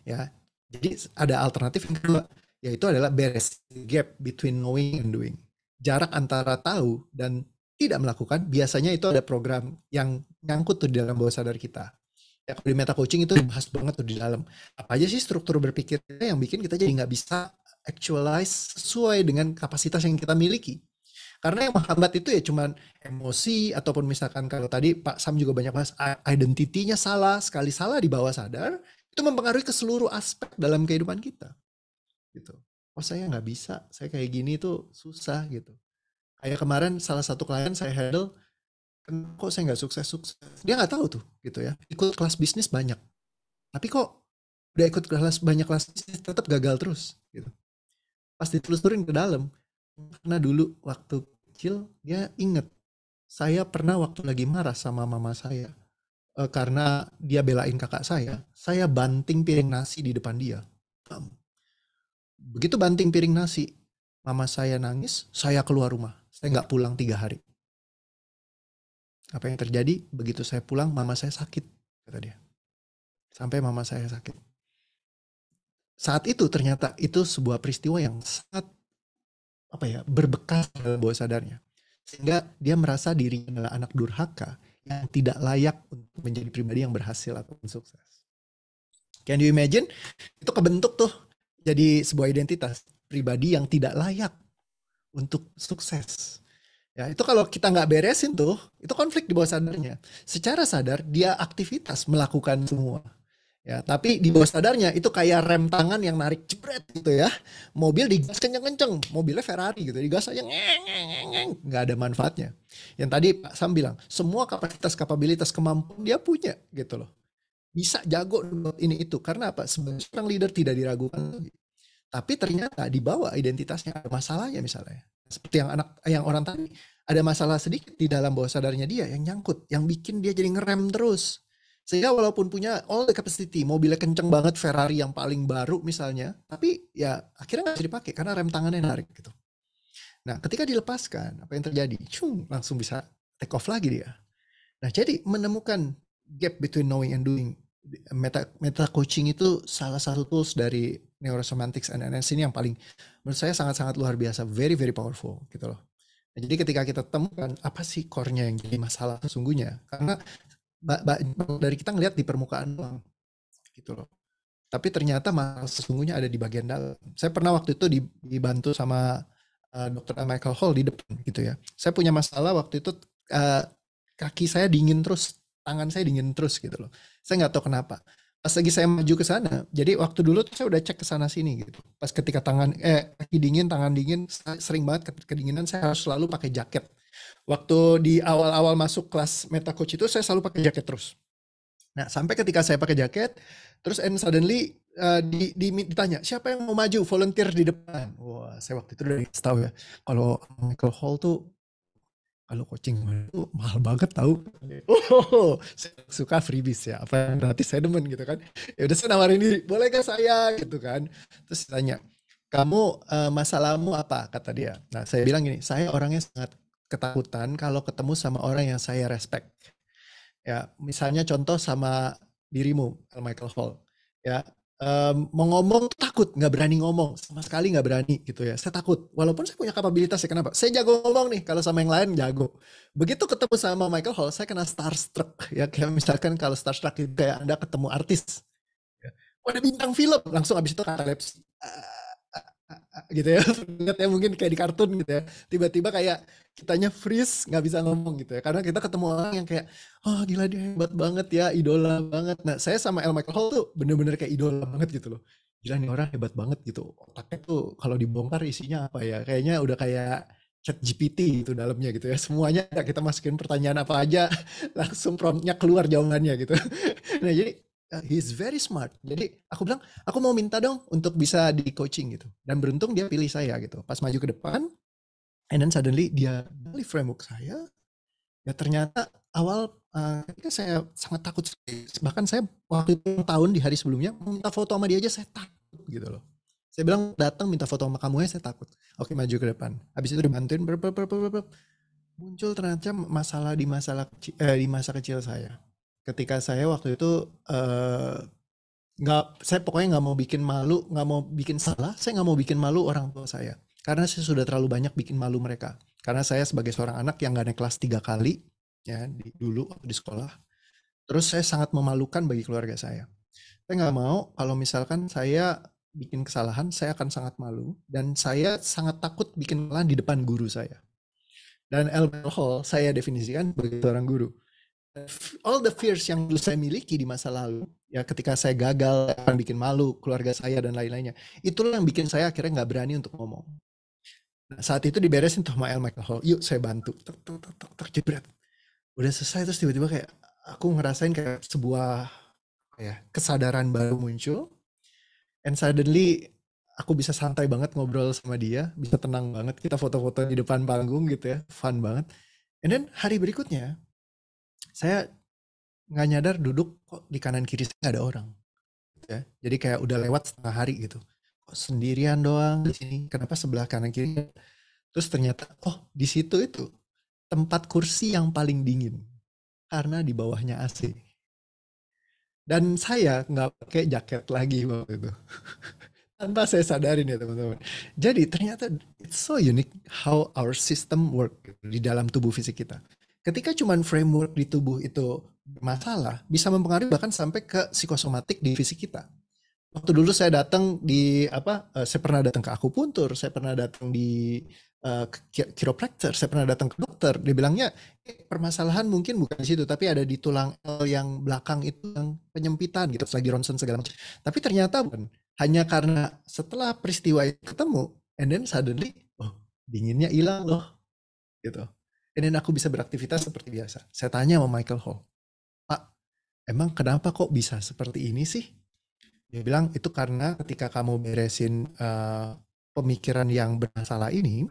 Speaker 4: Ya, jadi ada alternatif yang kedua, yaitu adalah beres gap between knowing and doing. Jarak antara tahu dan tidak melakukan, biasanya itu ada program yang nyangkut tuh di dalam bawah sadar kita. Ya, kalau di meta coaching itu dibahas banget tuh di dalam. Apa aja sih struktur berpikirnya yang bikin kita jadi nggak bisa actualize sesuai dengan kapasitas yang kita miliki. Karena yang menghambat itu ya cuman emosi, ataupun misalkan kalau tadi Pak Sam juga banyak bahas, identity-nya salah, sekali salah di bawah sadar, itu mempengaruhi ke seluruh aspek dalam kehidupan kita. Gitu. Oh saya nggak bisa, saya kayak gini tuh susah gitu. Kayak kemarin salah satu klien saya handle, kok saya nggak sukses. Dia nggak tahu tuh gitu ya, ikut kelas bisnis banyak. Tapi kok udah ikut banyak kelas bisnis tetap gagal terus gitu. Pas ditelusurin ke dalam, karena dulu waktu kecil dia inget, saya pernah waktu lagi marah sama mama saya, karena dia belain kakak saya banting piring nasi di depan dia. Begitu banting piring nasi, mama saya nangis, saya keluar rumah, saya nggak pulang 3 hari. Apa yang terjadi? Begitu saya pulang, mama saya sakit, kata dia. Sampai mama saya sakit. Saat itu ternyata itu sebuah peristiwa yang sangat berbekas dalam bawah sadarnya, sehingga dia merasa dirinya adalah anak durhaka yang tidak layak untuk menjadi pribadi yang berhasil atau sukses. Can you imagine? Itu kebentuk tuh jadi sebuah identitas pribadi yang tidak layak untuk sukses. Ya, itu kalau kita nggak beresin tuh, itu konflik di bawah sadarnya. Secara sadar dia aktivitas melakukan semua. Ya, tapi di bawah sadarnya itu kayak rem tangan yang narik jebret gitu ya. Mobil digas kenceng-kenceng, mobilnya Ferrari gitu, digas aja nggak ada manfaatnya. Yang tadi Pak Sam bilang, semua kapabilitas, kemampuan dia punya gitu loh. Bisa jago ini itu, karena apa? Sebagai seorang leader tidak diragukan. Tapi ternyata di bawah identitasnya ada masalahnya misalnya. Seperti yang orang tadi, ada masalah sedikit di dalam bawah sadarnya dia yang nyangkut, yang bikin dia jadi ngerem terus. Sehingga walaupun punya all the capacity, mobilnya kenceng banget, Ferrari yang paling baru misalnya, tapi ya akhirnya nggak bisa dipakai karena rem tangannya narik gitu. Nah, ketika dilepaskan, apa yang terjadi? Langsung bisa take off lagi dia. Nah, jadi menemukan gap between knowing and doing. Meta coaching itu salah satu tools dari neurosemantics and NLP ini yang paling menurut saya sangat-sangat luar biasa, very very powerful gitu loh. Nah, jadi ketika kita temukan apa sih core-nya yang jadi masalah sesungguhnya, karena dari kita ngelihat di permukaan doang gitu loh, tapi ternyata masalah sesungguhnya ada di bagian dalam. Saya pernah waktu itu dibantu sama Dr. Michael Hall di depan gitu ya. Saya punya masalah waktu itu, kaki saya dingin terus, tangan saya dingin terus gitu loh. Saya nggak tahu kenapa. Pas lagi saya maju ke sana, jadi waktu dulu tuh saya udah cek ke sana sini gitu. Pas ketika kaki dingin, tangan dingin, sering banget kedinginan, saya harus selalu pakai jaket. Waktu di awal-awal masuk kelas Meta Coach itu saya selalu pakai jaket terus. Nah, sampai ketika saya pakai jaket, terus and suddenly ditanya, siapa yang mau maju volunteer di depan? Wah, saya waktu itu udah tahu ya, kalau Michael Hall tuh kalau coaching itu mahal banget tahu. Oh, saya suka freebies ya, apa yang gratis saya demen gitu kan. Ya udah saya nawarin diri, boleh gak saya gitu kan. Terus tanya, kamu masalahmu apa? Kata dia. Nah, saya bilang gini, saya orangnya sangat ketakutan kalau ketemu sama orang yang saya respect. Ya, misalnya contoh sama dirimu, Michael Hall. Ya, mau ngomong takut, nggak berani ngomong, sama sekali nggak berani gitu ya. Saya takut, walaupun saya punya kapabilitas ya. Kenapa? Saya jago ngomong nih, kalau sama yang lain jago. Begitu ketemu sama Michael Hall, saya kena starstruck. Ya, kayak misalkan kalau starstruck itu kayak Anda ketemu artis. Ya. Oh, ada bintang film, langsung abis itu katalepsi. Gitu ya, ingat ya mungkin kayak di kartun gitu ya, tiba-tiba kayak kitanya freeze, nggak bisa ngomong gitu ya, karena kita ketemu orang yang kayak, oh gila dia hebat banget ya, idola banget. Nah, saya sama Michael Hall tuh bener-bener kayak idola banget gitu loh, gila nih orang hebat banget gitu, otaknya tuh kalau dibongkar isinya apa ya, kayaknya udah kayak chat GPT gitu dalamnya gitu ya, semuanya kita masukin pertanyaan apa aja, langsung promptnya keluar jawabannya gitu. Nah, jadi he's very smart. Jadi aku bilang, aku mau minta dong untuk bisa di coaching gitu. Dan beruntung dia pilih saya gitu. Pas maju ke depan, and then suddenly dia beli framework saya. Ya ternyata awal ketika saya sangat takut sekali. Bahkan saya waktu itu tahun di hari sebelumnya minta foto sama dia aja saya takut gitu loh. Saya bilang datang minta foto sama kamu ya saya takut. Oke, maju ke depan. Habis itu dibantuin muncul ternyata masalah di masa kecil saya. Ketika saya waktu itu saya pokoknya nggak mau bikin malu, nggak mau bikin salah, saya nggak mau bikin malu orang tua saya, karena saya sudah terlalu banyak bikin malu mereka. Karena saya sebagai seorang anak yang nggak naik kelas 3 kali, ya dulu waktu di sekolah, terus saya sangat memalukan bagi keluarga saya. Saya nggak mau kalau misalkan saya bikin kesalahan, saya akan sangat malu, dan saya sangat takut bikin kesalahan di depan guru saya. Dan Hall saya definisikan sebagai seorang guru. All the fears yang dulu saya miliki di masa lalu, ya ketika saya gagal, akan bikin malu keluarga saya dan lain-lainnya, itulah yang bikin saya akhirnya nggak berani untuk ngomong. Nah, saat itu diberesin tuh sama Michael Hall, yuk saya bantu, terjebret. Udah selesai, terus tiba-tiba kayak aku ngerasain kayak sebuah kesadaran baru muncul, and suddenly aku bisa santai banget ngobrol sama dia, bisa tenang banget, kita foto-foto di depan panggung gitu ya, fun banget. And then hari berikutnya, saya nggak nyadar duduk kok di kanan kiri saya nggak ada orang, ya. Jadi kayak udah lewat setengah hari gitu, kok sendirian doang di sini. Kenapa sebelah kanan kiri? Terus ternyata di situ itu tempat kursi yang paling dingin karena di bawahnya AC. Dan saya nggak pakai jaket lagi waktu itu. Tanpa saya sadarin ya teman-teman. Jadi ternyata it's so unique how our system work di dalam tubuh fisik kita. Ketika cuman framework di tubuh itu bermasalah, bisa mempengaruhi bahkan sampai ke psikosomatik di fisik kita. Waktu dulu saya datang saya pernah datang ke akupuntur, saya pernah datang di chiropractor, saya pernah datang ke dokter. Dia bilangnya permasalahan mungkin bukan di situ, tapi ada di tulang L yang belakang itu yang penyempitan gitu, lagi ronsen segala macam. Tapi ternyata bukan. Hanya karena setelah peristiwa itu ketemu, and then suddenly, dinginnya hilang loh, gitu. And then aku bisa beraktivitas seperti biasa. Saya tanya sama Michael Hall, Pak, emang kenapa kok bisa seperti ini sih? Dia bilang, itu karena ketika kamu beresin pemikiran yang bermasalah ini,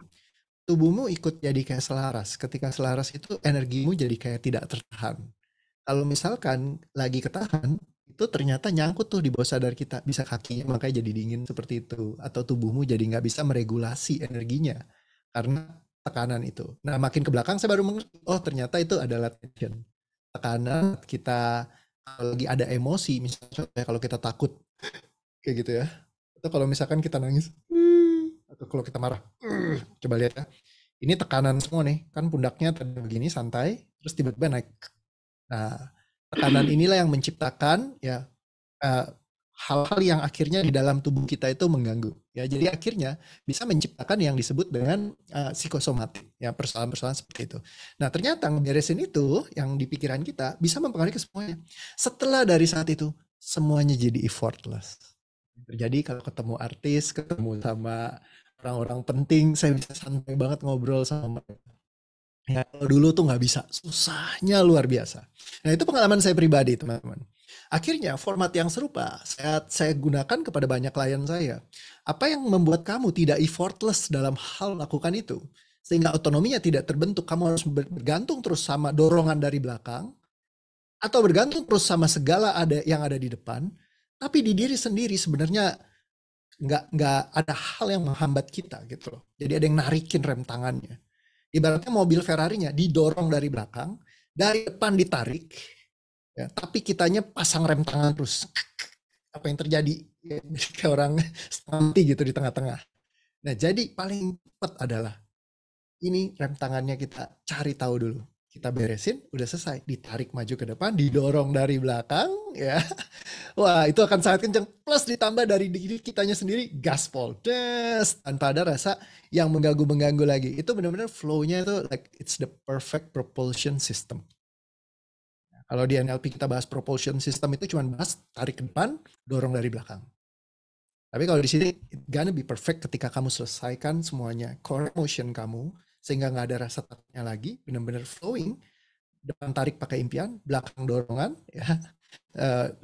Speaker 4: tubuhmu ikut jadi kayak selaras. Ketika selaras itu energimu jadi kayak tidak tertahan. Kalau misalkan lagi ketahan, itu ternyata nyangkut tuh di bawah sadar kita, bisa kakinya makanya jadi dingin seperti itu, atau tubuhmu jadi nggak bisa meregulasi energinya karena tekanan itu. Nah, makin ke belakang saya baru mengerti, ternyata itu adalah tension, tekanan kita kalau lagi ada emosi, misalnya kalau kita takut kayak gitu ya, atau kalau misalkan kita nangis, atau kalau kita marah, coba lihat ya, ini tekanan semua nih, kan pundaknya tadi begini santai, terus tiba-tiba naik. Nah, tekanan inilah yang menciptakan ya hal-hal yang akhirnya di dalam tubuh kita itu mengganggu. Ya, jadi akhirnya bisa menciptakan yang disebut dengan psikosomatik, ya persoalan-persoalan seperti itu. Nah, ternyata ngeberesin itu yang di pikiran kita bisa mempengaruhi ke semuanya. Setelah dari saat itu, semuanya jadi effortless. Jadi kalau ketemu artis, ketemu sama orang-orang penting, saya bisa santai banget ngobrol sama mereka. Ya, kalau dulu tuh nggak bisa, susahnya luar biasa. Nah itu pengalaman saya pribadi teman-teman. Akhirnya format yang serupa saya gunakan kepada banyak klien saya. Apa yang membuat kamu tidak effortless dalam hal melakukan itu? Sehingga otonominya tidak terbentuk, kamu harus bergantung terus sama dorongan dari belakang, atau bergantung terus sama segala yang ada di depan, tapi di diri sendiri sebenarnya nggak ada hal yang menghambat kita gitu loh. Jadi ada yang narikin rem tangannya. Ibaratnya mobil Ferrari-nya didorong dari belakang, dari depan ditarik, ya, tapi kitanya pasang rem tangan terus. Apa yang terjadi? Ya, kayak orang mati gitu di tengah-tengah. Nah, jadi paling cepat adalah ini rem tangannya kita cari tahu dulu. Kita beresin, udah selesai. Ditarik maju ke depan, didorong dari belakang, ya. Wah, itu akan sangat kencang. Plus ditambah dari diri kitanya sendiri, gaspol. Des, tanpa ada rasa yang mengganggu-mengganggu lagi. Itu benar-benar flow-nya itu like it's the perfect propulsion system. Kalau di NLP kita bahas propulsion system itu cuma bahas tarik ke depan, dorong dari belakang. Tapi kalau di sini, it's gonna be perfect ketika kamu selesaikan semuanya. Core motion kamu, sehingga nggak ada rasa takutnya lagi, benar-benar flowing, depan tarik pakai impian, belakang dorongan, ya.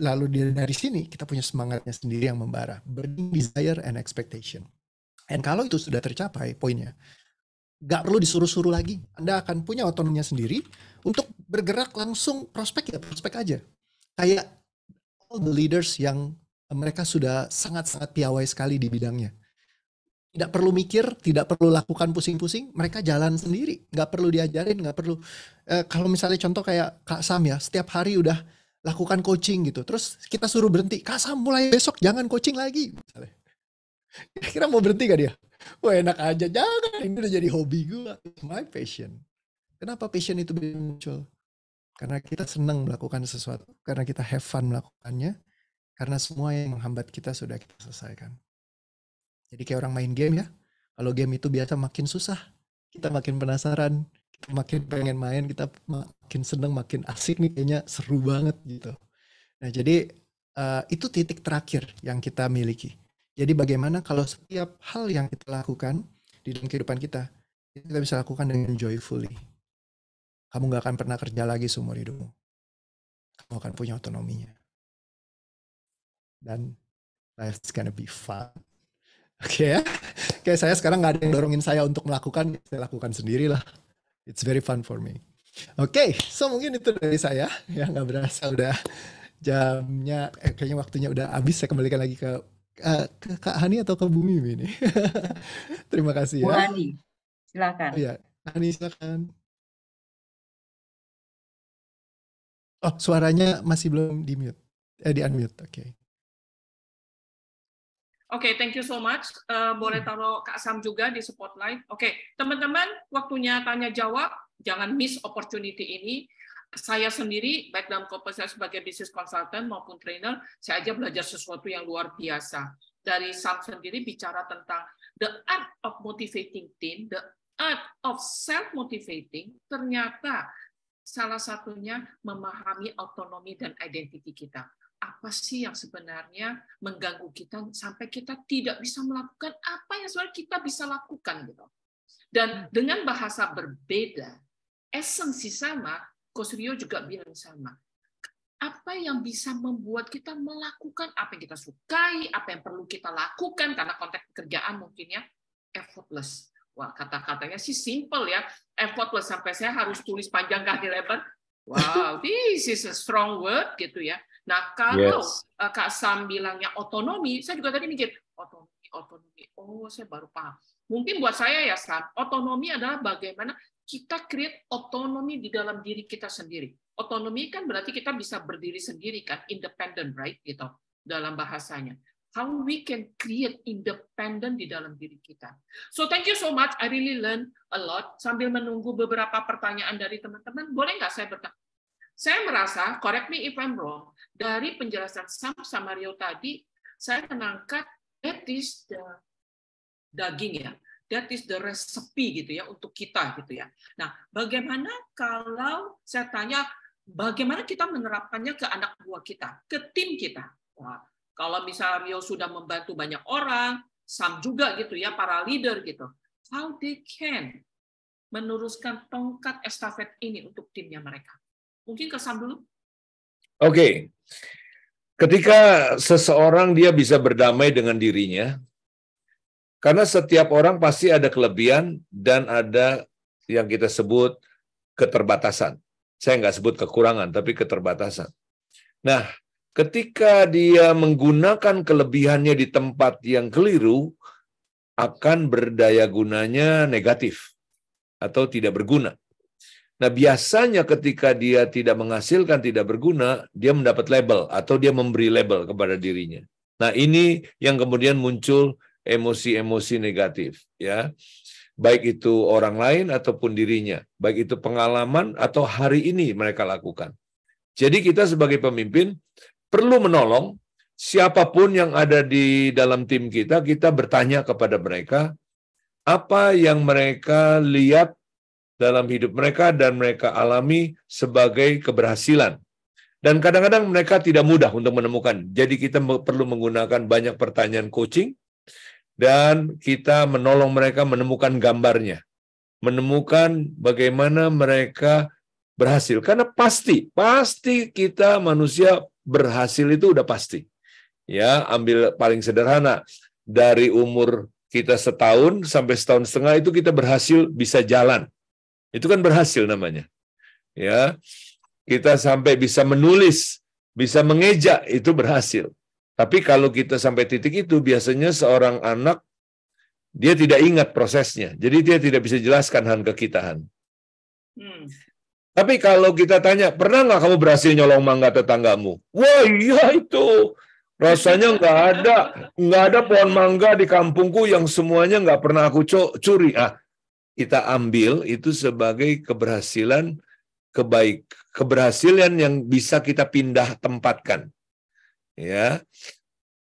Speaker 4: Lalu dari sini kita punya semangatnya sendiri yang membara, burning desire and expectation. Dan kalau itu sudah tercapai poinnya, nggak perlu disuruh-suruh lagi, Anda akan punya otonominya sendiri untuk bergerak langsung prospek aja. Kayak all the leaders yang mereka sudah sangat-sangat piawai sekali di bidangnya. Tidak perlu mikir, tidak perlu lakukan pusing-pusing, mereka jalan sendiri, nggak perlu diajarin, nggak perlu. Kalau misalnya contoh kayak Kak Sam ya, setiap hari udah lakukan coaching gitu, terus kita suruh berhenti, Kak Sam mulai besok jangan coaching lagi. Misalnya. Kira-kira mau berhenti gak dia? Wah enak aja, jangan, ini udah jadi hobi gue, it's my passion. Kenapa passion itu bisa muncul? Karena kita senang melakukan sesuatu, karena kita have fun melakukannya, karena semua yang menghambat kita sudah kita selesaikan. Jadi kayak orang main game ya, kalau game itu biasa makin susah, kita makin penasaran, kita makin pengen main, kita makin seneng, makin asik nih, kayaknya seru banget gitu. Nah jadi itu titik terakhir yang kita miliki. Jadi bagaimana kalau setiap hal yang kita lakukan di dalam kehidupan kita bisa lakukan dengan joyfully. Kamu gak akan pernah kerja lagi seumur hidupmu. Kamu akan punya otonominya. Dan life's gonna be fun. Oke ya, kayak saya sekarang nggak ada yang dorongin saya untuk melakukan, saya lakukan sendirilah. It's very fun for me. Oke, so mungkin itu dari saya. Ya nggak berasa udah jamnya, kayaknya waktunya udah habis. Saya kembalikan lagi ke Kak Hani atau ke Bu Mimi nih. Terima kasih ya.
Speaker 3: Bu Hani, silakan.
Speaker 4: Oh ya, Hani silakan. Oh, suaranya masih belum di mute, di unmute. Oke.
Speaker 2: Oke, thank you so much. Boleh taruh Kak Sam juga di spotlight. Oke, teman-teman, waktunya tanya jawab. Jangan miss opportunity ini. Saya sendiri, baik dalam kompetensi sebagai business consultant maupun trainer, saya aja belajar sesuatu yang luar biasa. Dari Sam sendiri bicara tentang the art of motivating team, the art of self-motivating, ternyata salah satunya memahami otonomi dan identiti kita. Apa sih yang sebenarnya mengganggu kita sampai kita tidak bisa melakukan apa yang sebenarnya kita bisa lakukan gitu. Dan dengan bahasa berbeda, esensi sama, Coach Rio juga bilang sama. Apa yang bisa membuat kita melakukan apa yang kita sukai, apa yang perlu kita lakukan karena konteks pekerjaan mungkin ya, effortless. Wah, kata-katanya sih simple ya, effortless sampai saya harus tulis panjang kali lebar. Wow, this is a strong word gitu ya. Nah, kalau Kak Sam bilangnya otonomi, saya juga tadi mikir, otonomi. Oh, saya baru paham. Mungkin buat saya ya, Sam, otonomi adalah bagaimana kita create otonomi di dalam diri kita sendiri. Otonomi kan berarti kita bisa berdiri sendiri kan, independent, right? Gitu, dalam bahasanya. How we can create independent di dalam diri kita. So, thank you so much. I really learn a lot. Sambil menunggu beberapa pertanyaan dari teman-teman, boleh nggak saya bertanya? Saya merasa, correct me if I'm wrong, dari penjelasan Sam sama Rio tadi, saya menangkap that is the daging ya, that is the recipe gitu ya untuk kita gitu ya. Nah, bagaimana kalau saya tanya bagaimana kita menerapkannya ke anak buah kita, ke tim kita. Wah, kalau misalnya Rio sudah membantu banyak orang, Sam juga gitu ya, para leader gitu. How they can meneruskan tongkat estafet ini untuk timnya mereka. Mungkin ke Sam dulu.
Speaker 1: Oke. Ketika seseorang dia bisa berdamai dengan dirinya, karena setiap orang pasti ada kelebihan dan ada yang kita sebut keterbatasan. Saya nggak sebut kekurangan, tapi keterbatasan. Nah, ketika dia menggunakan kelebihannya di tempat yang keliru, akan berdaya gunanya negatif atau tidak berguna. Nah, biasanya ketika dia tidak menghasilkan, tidak berguna, dia mendapat label atau dia memberi label kepada dirinya. Nah, ini yang kemudian muncul emosi-emosi negatif, ya. Baik itu orang lain ataupun dirinya, baik itu pengalaman atau hari ini mereka lakukan. Jadi kita sebagai pemimpin perlu menolong siapapun yang ada di dalam tim kita, kita bertanya kepada mereka apa yang mereka lihat dalam hidup mereka dan mereka alami sebagai keberhasilan. Dan kadang-kadang mereka tidak mudah untuk menemukan. Jadi kita perlu menggunakan banyak pertanyaan coaching dan kita menolong mereka menemukan gambarnya. Menemukan bagaimana mereka berhasil. Karena pasti kita manusia berhasil itu udah pasti. Ya, ambil paling sederhana. Dari umur kita setahun sampai setahun setengah itu kita berhasil bisa jalan. Itu kan berhasil namanya. Ya, kita sampai bisa menulis, bisa mengeja, itu berhasil. Tapi kalau kita sampai titik itu, biasanya seorang anak, dia tidak ingat prosesnya. Jadi dia tidak bisa jelaskan Han ke kita, Han. Tapi kalau kita tanya, pernah nggak kamu berhasil nyolong mangga tetanggamu? Wah iya itu. Rasanya nggak ada pohon mangga di kampungku yang semuanya nggak pernah aku curi. Kita ambil itu sebagai keberhasilan, keberhasilan yang bisa kita pindah tempatkan. Ya,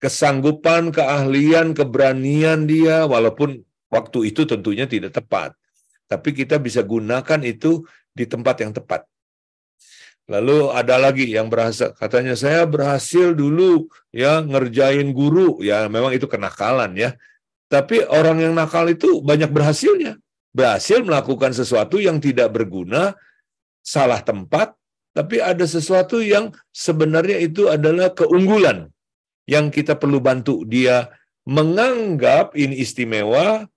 Speaker 1: kesanggupan, keahlian, keberanian dia, walaupun waktu itu tentunya tidak tepat, tapi kita bisa gunakan itu di tempat yang tepat. Lalu ada lagi yang berhasil, katanya saya berhasil dulu ya ngerjain guru, ya memang itu kenakalan ya. Tapi orang yang nakal itu banyak berhasilnya, berhasil melakukan sesuatu yang tidak berguna, salah tempat. Tapi ada sesuatu yang sebenarnya itu adalah keunggulan yang kita perlu bantu dia menganggap ini istimewa,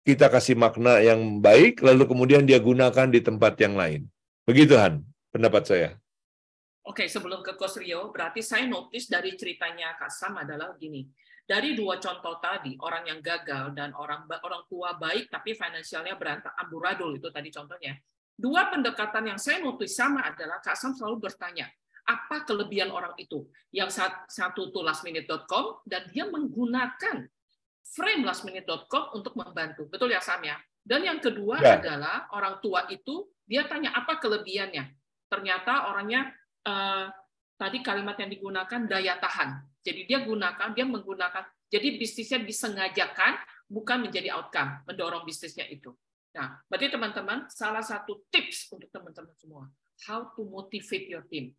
Speaker 1: kita kasih makna yang baik, lalu kemudian dia gunakan di tempat yang lain. Begitu, Han, pendapat saya.
Speaker 2: Oke, sebelum ke Coach Rio, berarti saya notice dari ceritanya Kak Sam adalah gini. Dari dua contoh tadi, orang yang gagal dan orang tua baik tapi finansialnya berantakan amburadul, itu tadi contohnya. Dua pendekatan yang saya notice sama adalah Kak Sam selalu bertanya, apa kelebihan orang itu? Yang satu itu lastminute.com dan dia menggunakan frame lastminute.com untuk membantu. Betul ya Sam ya? Dan yang kedua adalah orang tua itu dia tanya apa kelebihannya? Ternyata orangnya tadi kalimat yang digunakan daya tahan. Jadi dia menggunakan jadi bisnisnya disengajakan bukan menjadi outcome, mendorong bisnisnya itu. Nah, berarti teman-teman, salah satu tips untuk teman-teman semua, how to motivate your team.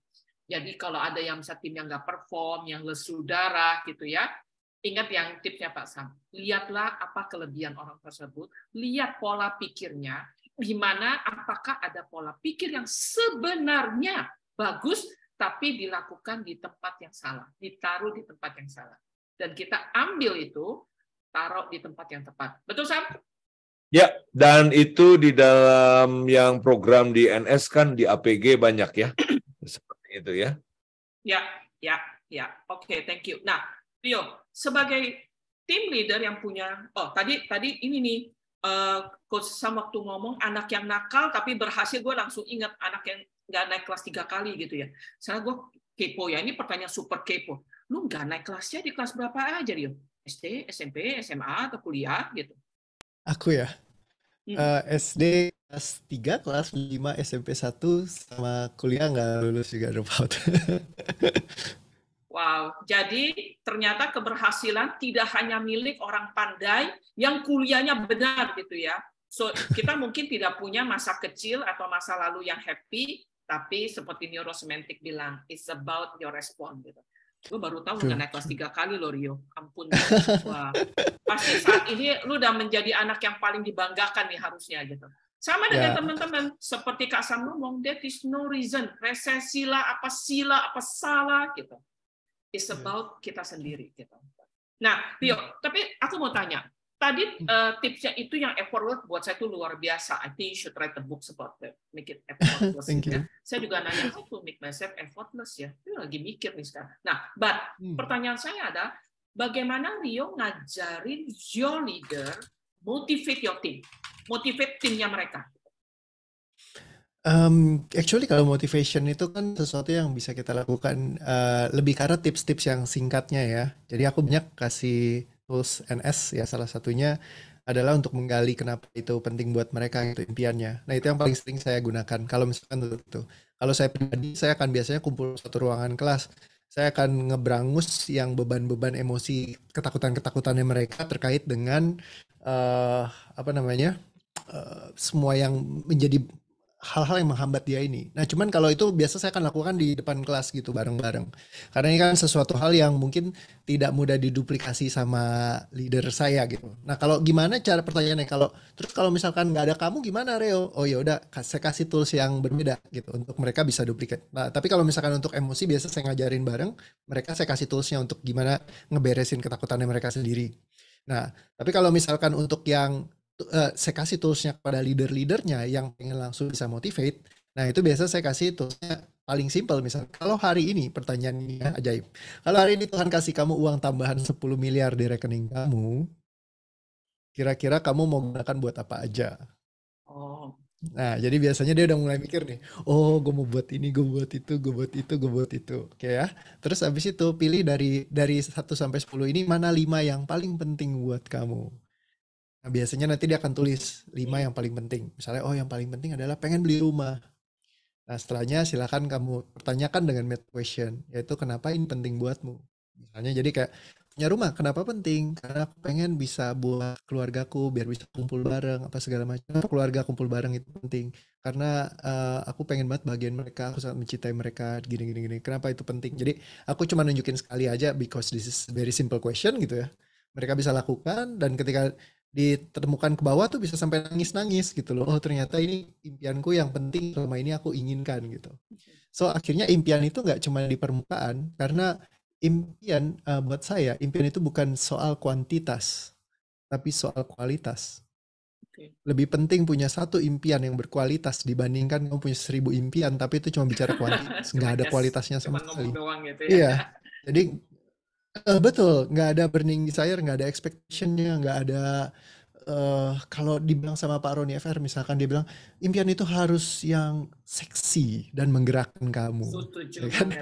Speaker 2: Jadi kalau ada yang misalnya tim yang nggak perform, yang lesu darah gitu ya, ingat yang tipsnya Pak Sam, lihatlah apa kelebihan orang tersebut, lihat pola pikirnya, di mana apakah ada pola pikir yang sebenarnya bagus, tapi dilakukan di tempat yang salah, ditaruh di tempat yang salah. Dan kita ambil itu, taruh di tempat yang tepat. Betul Sam?
Speaker 1: Ya, dan itu di dalam yang program di NS kan di APG banyak ya. Seperti itu ya. Ya. Oke, thank you. Nah, Rio, sebagai team leader yang punya tadi ini nih Coach Sam waktu ngomong anak yang nakal tapi berhasil, gue langsung ingat anak yang nggak naik kelas 3 kali gitu ya. Soalnya gue kepo ya, ini pertanyaan super kepo. Lu nggak naik kelasnya di kelas berapa aja, Rio? SD, SMP, SMA, atau kuliah gitu?
Speaker 4: Aku ya, SD kelas 3, kelas 5, SMP 1, sama kuliah nggak lulus juga, drop out.
Speaker 2: Wow, jadi ternyata keberhasilan tidak hanya milik orang pandai yang kuliahnya benar gitu ya. So, kita mungkin tidak punya masa kecil atau masa lalu yang happy, Tapi seperti neurosemantik bilang, it's about your response gitu. Gue baru tahu udah naik kelas 3 kali loh Rio, ampun. Wah, pasti saat ini lu udah menjadi anak yang paling dibanggakan nih harusnya gitu. Sama dengan teman-teman, seperti Kak Sam ngomong, there is no reason, resesi lah, apa salah gitu. It's about kita sendiri gitu. Nah, Rio, tapi aku mau tanya, tadi tipsnya itu yang effortless buat saya itu luar biasa. I think you should write a book about that, make it effortless. Ya. Saya juga nanya, how to make myself effortless ya. Ini lagi mikir nih sekarang. Nah, but pertanyaan saya adalah, bagaimana Rio ngajarin your leader motivate your team, motivate timnya mereka?
Speaker 4: Actually kalau motivation itu kan sesuatu yang bisa kita lakukan lebih karena tips-tips yang singkatnya ya. Jadi aku banyak kasih tools NS ya, salah satunya adalah untuk menggali kenapa itu penting buat mereka itu impiannya. Nah itu yang paling sering saya gunakan. Kalau misalkan itu, kalau saya pribadi saya akan biasanya kumpul satu ruangan kelas. Saya akan ngebrangus yang beban-beban emosi, ketakutan-ketakutannya mereka terkait dengan semua yang menjadi hal-hal yang menghambat dia ini. Nah, cuman kalau itu biasa saya akan lakukan di depan kelas gitu bareng-bareng. Karena ini kan sesuatu hal yang mungkin tidak mudah diduplikasi sama leader saya gitu. Nah, kalau gimana cara pertanyaannya kalau misalkan nggak ada kamu gimana Reo? Oh ya udah, saya kasih tools yang berbeda gitu untuk mereka bisa duplikat. Nah, tapi kalau misalkan untuk emosi biasa saya ngajarin bareng, mereka saya kasih toolsnya untuk gimana ngeberesin ketakutannya mereka sendiri. Nah, tapi kalau misalkan untuk yang saya kasih toolsnya kepada leader-leadernya yang pengen langsung bisa motivate. Nah itu biasa saya kasih toolsnya paling simple. Misalnya kalau hari ini, pertanyaannya ajaib, kalau hari ini Tuhan kasih kamu uang tambahan 10 miliar di rekening kamu, kira-kira kamu mau gunakan buat apa aja? Nah jadi biasanya dia udah mulai mikir nih, oh gue mau buat ini, gue buat itu, gue buat itu, gue buat itu. Oke ya. Terus habis itu pilih dari 1 sampai 10 ini mana 5 yang paling penting buat kamu. Nah, biasanya nanti dia akan tulis 5 yang paling penting. Misalnya, yang paling penting adalah pengen beli rumah. Nah, setelahnya silakan kamu pertanyakan dengan meta question, yaitu kenapa ini penting buatmu. Misalnya jadi kayak, punya rumah, kenapa penting? Karena aku pengen bisa buat keluargaku, biar bisa kumpul bareng, apa segala macam. Keluarga kumpul bareng itu penting. Karena aku pengen banget bagian mereka, aku sangat mencintai mereka, gini. Kenapa itu penting? Jadi, aku cuma nunjukin sekali aja, because this is very simple question gitu ya. Mereka bisa lakukan, dan ketika ditemukan ke bawah tuh bisa sampai nangis-nangis gitu loh. Oh ternyata ini impianku yang penting selama ini aku inginkan gitu. So akhirnya impian itu nggak cuma di permukaan, karena impian buat saya, impian itu bukan soal kuantitas, tapi soal kualitas. Lebih penting punya satu impian yang berkualitas dibandingkan kamu punya 1000 impian tapi itu cuma bicara kuantitas, nggak ada kualitasnya sama sekali.
Speaker 2: Gitu ya.
Speaker 4: Iya, jadi betul, nggak ada burning desire, nggak ada expectation-nya, nggak ada kalau dibilang sama Pak Roni FR misalkan dia bilang impian itu harus yang seksi dan menggerakkan kamu. Ya kan?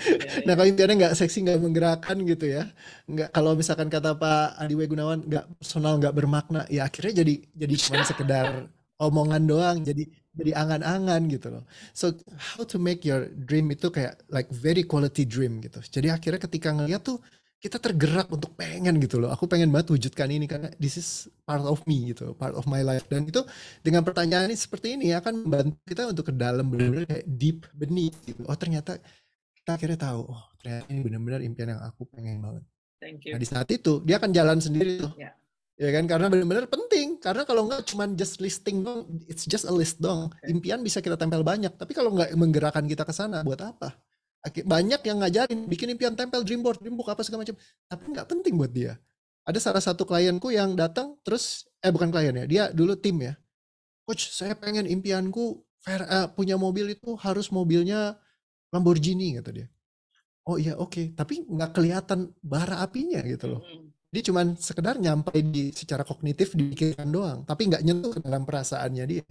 Speaker 4: Nah kalau impiannya nggak seksi, nggak menggerakkan gitu ya, nggak, kalau misalkan kata Pak Adi W. Gunawan nggak personal, nggak bermakna, ya akhirnya jadi cuma sekedar omongan doang, jadi angan-angan gitu loh. So how to make your dream itu kayak like very quality dream gitu. Jadi akhirnya ketika ngeliat tuh kita tergerak untuk pengen gitu loh. Aku pengen banget wujudkan ini karena this is part of me gitu, part of my life. Dan itu dengan pertanyaan ini seperti ini akan membantu kita untuk ke dalam benar-benar kayak deep beneath gitu. Oh ternyata kita akhirnya tahu, oh ternyata ini benar-benar impian yang aku pengen banget.
Speaker 2: Thank you.
Speaker 4: Nah di saat itu dia akan jalan sendiri tuh.
Speaker 2: Yeah.
Speaker 4: Ya kan, karena benar-benar penting. Karena kalau nggak cuma just listing dong, it's just a list dong. Impian bisa kita tempel banyak, tapi kalau nggak menggerakkan kita ke sana, buat apa? Banyak yang ngajarin bikin impian, tempel dream board apa segala macam, tapi nggak penting buat dia. Ada salah satu klienku yang datang terus bukan klien ya, dia dulu tim ya, coach saya pengen impianku punya mobil itu harus mobilnya Lamborghini kata dia. Oh iya oke. Tapi nggak kelihatan bara apinya gitu loh. Dia cuman sekedar nyampe secara kognitif dipikirkan doang, tapi nggak nyentuh ke dalam perasaannya dia.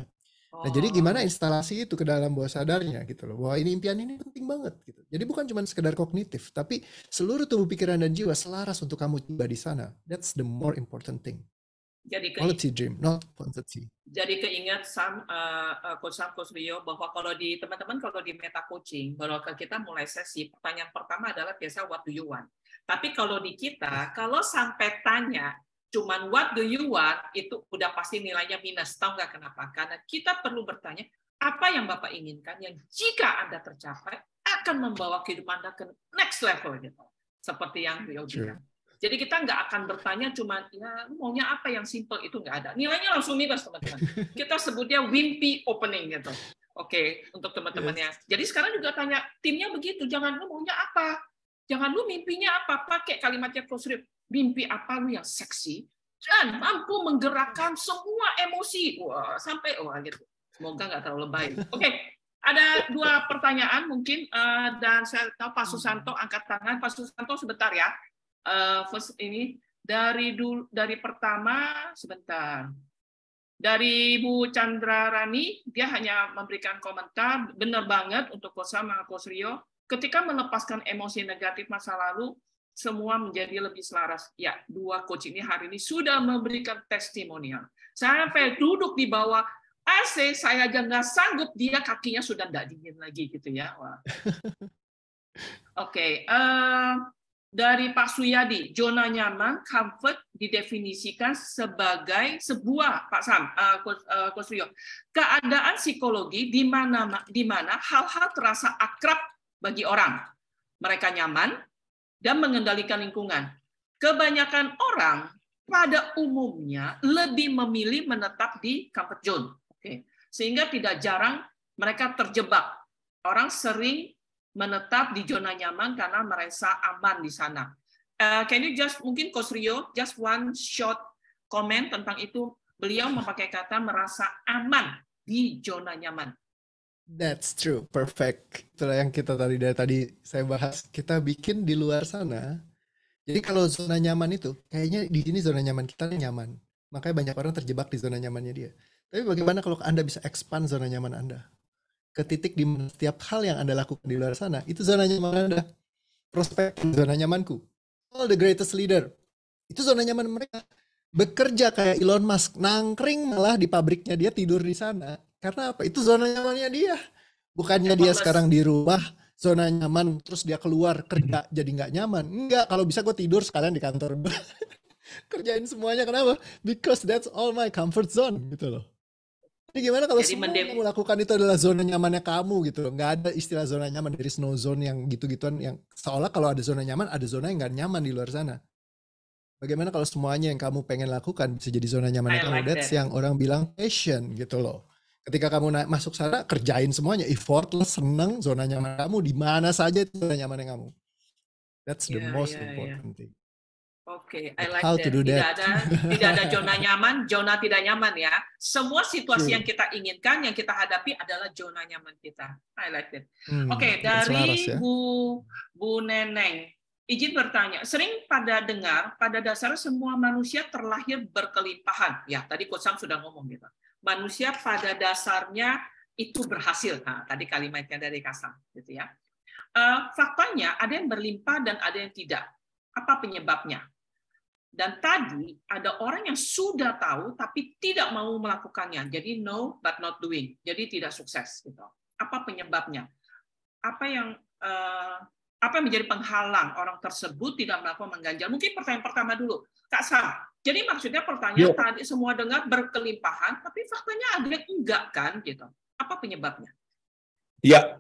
Speaker 4: Nah, jadi gimana instalasi itu ke dalam bawah sadarnya gitu loh. Bahwa ini impian ini penting banget gitu. Jadi bukan cuma sekedar kognitif, tapi seluruh tubuh, pikiran dan jiwa selaras untuk kamu tiba di sana. That's the more important thing.
Speaker 2: Jadi
Speaker 4: quality dream, not quantity.
Speaker 2: Jadi keingat Coach Rio bahwa kalau di teman-teman kalau di meta coaching, kalau kita mulai sesi, pertanyaan pertama adalah biasa what do you want. Tapi kalau di kita, kalau sampai tanya cuman what do you want, itu udah pasti nilainya minus. Tahu nggak kenapa? Karena kita perlu bertanya, apa yang Bapak inginkan yang jika Anda tercapai akan membawa kehidupan Anda ke next level gitu. Seperti yang Rio bilang. Jadi kita nggak akan bertanya cuma ya maunya apa yang simple, itu nggak ada. Nilainya langsung minus teman-teman. Kita sebutnya wimpy opening gitu. Oke, untuk teman-temannya. Jadi sekarang juga tanya timnya begitu, jangan lu maunya apa? Jangan lu mimpinya apa? Pakai kalimatnya Coach Rio. Mimpi apa lu yang seksi dan mampu menggerakkan semua emosi. Wah, sampai gitu. Semoga nggak terlalu lebay. Oke, ada 2 pertanyaan mungkin dan saya tahu Pak Susanto angkat tangan. Pak Susanto sebentar ya. First ini dari pertama sebentar. Dari Bu Chandra Rani, dia hanya memberikan komentar, benar banget untuk Coach Sam sama Coach Rio, ketika melepaskan emosi negatif masa lalu, semua menjadi lebih selaras. Ya, 2 coach ini hari ini sudah memberikan testimonial. Sampai duduk di bawah AC, saya aja nggak sanggup, dia kakinya sudah nggak dingin lagi gitu ya. Oke. Dari Pak Suyadi, zona nyaman, comfort didefinisikan sebagai sebuah, Pak Sam, Coach Rio, keadaan psikologi di mana hal-hal terasa akrab bagi orang. Mereka nyaman dan mengendalikan lingkungan. Kebanyakan orang pada umumnya lebih memilih menetap di comfort zone. Oke. Sehingga tidak jarang mereka terjebak. Orang sering menetap di zona nyaman karena merasa aman di sana. Can you just mungkin Coach Rio just one short comment tentang itu? Beliau memakai kata merasa aman di zona nyaman.
Speaker 4: That's true, perfect. Itulah yang kita dari tadi saya bahas. Kita bikin di luar sana. Jadi kalau zona nyaman itu, kayaknya di sini zona nyaman kita nyaman. Makanya banyak orang terjebak di zona nyamannya dia. Tapi bagaimana kalau Anda bisa expand zona nyaman Anda? Ke titik di mana setiap hal yang Anda lakukan di luar sana, itu zona nyaman Anda. Prospek, zona nyamanku. All the greatest leader. Itu zona nyaman mereka. Bekerja kayak Elon Musk, nangkring malah di pabriknya dia, tidur di sana. Karena apa? Itu zona nyamannya dia. Bukannya dia sekarang di rumah, zona nyaman, terus dia keluar kerja jadi nggak nyaman. Enggak, kalau bisa gue tidur sekalian di kantor. Kerjain semuanya, kenapa? Because that's all my comfort zone, gitu loh. Jadi gimana kalau semua yang kamu lakukan itu adalah zona nyamannya kamu gitu loh. Nggak ada istilah zona nyaman, dari snow zone yang gitu-gituan, yang seolah kalau ada zona nyaman, ada zona yang nggak nyaman di luar sana. Bagaimana kalau semuanya yang kamu pengen lakukan bisa jadi zona nyamannya kamu? That's yang orang bilang passion gitu loh. Ketika kamu masuk sana, kerjain semuanya, effortless, seneng, zona nyaman kamu, di mana saja itu zona nyamannya kamu. That's the most important thing.
Speaker 2: Oke, I like that. Tidak ada zona nyaman, zona tidak nyaman ya. Semua situasi yang kita inginkan, yang kita hadapi adalah zona nyaman kita. I like that. Oke, dari ya? Bu Neneng, izin bertanya. Sering dengar, pada dasarnya semua manusia terlahir berkelimpahan. Ya, tadi Coach Sam sudah ngomong gitu. Manusia pada dasarnya itu berhasil. Nah, tadi kalimatnya dari Kasam, gitu ya. Faktanya ada yang berlimpah dan ada yang tidak. Apa penyebabnya? Dan tadi ada orang yang sudah tahu tapi tidak mau melakukannya. Jadi know but not doing. Jadi tidak sukses gitu. Apa penyebabnya? Apa yang menjadi penghalang orang tersebut tidak melakukan mengganjal? Mungkin pertanyaan pertama dulu, Kak Sam. Jadi maksudnya pertanyaan tadi semua dengar berkelimpahan, tapi faktanya ada yang enggak kan gitu. Apa penyebabnya? Ya.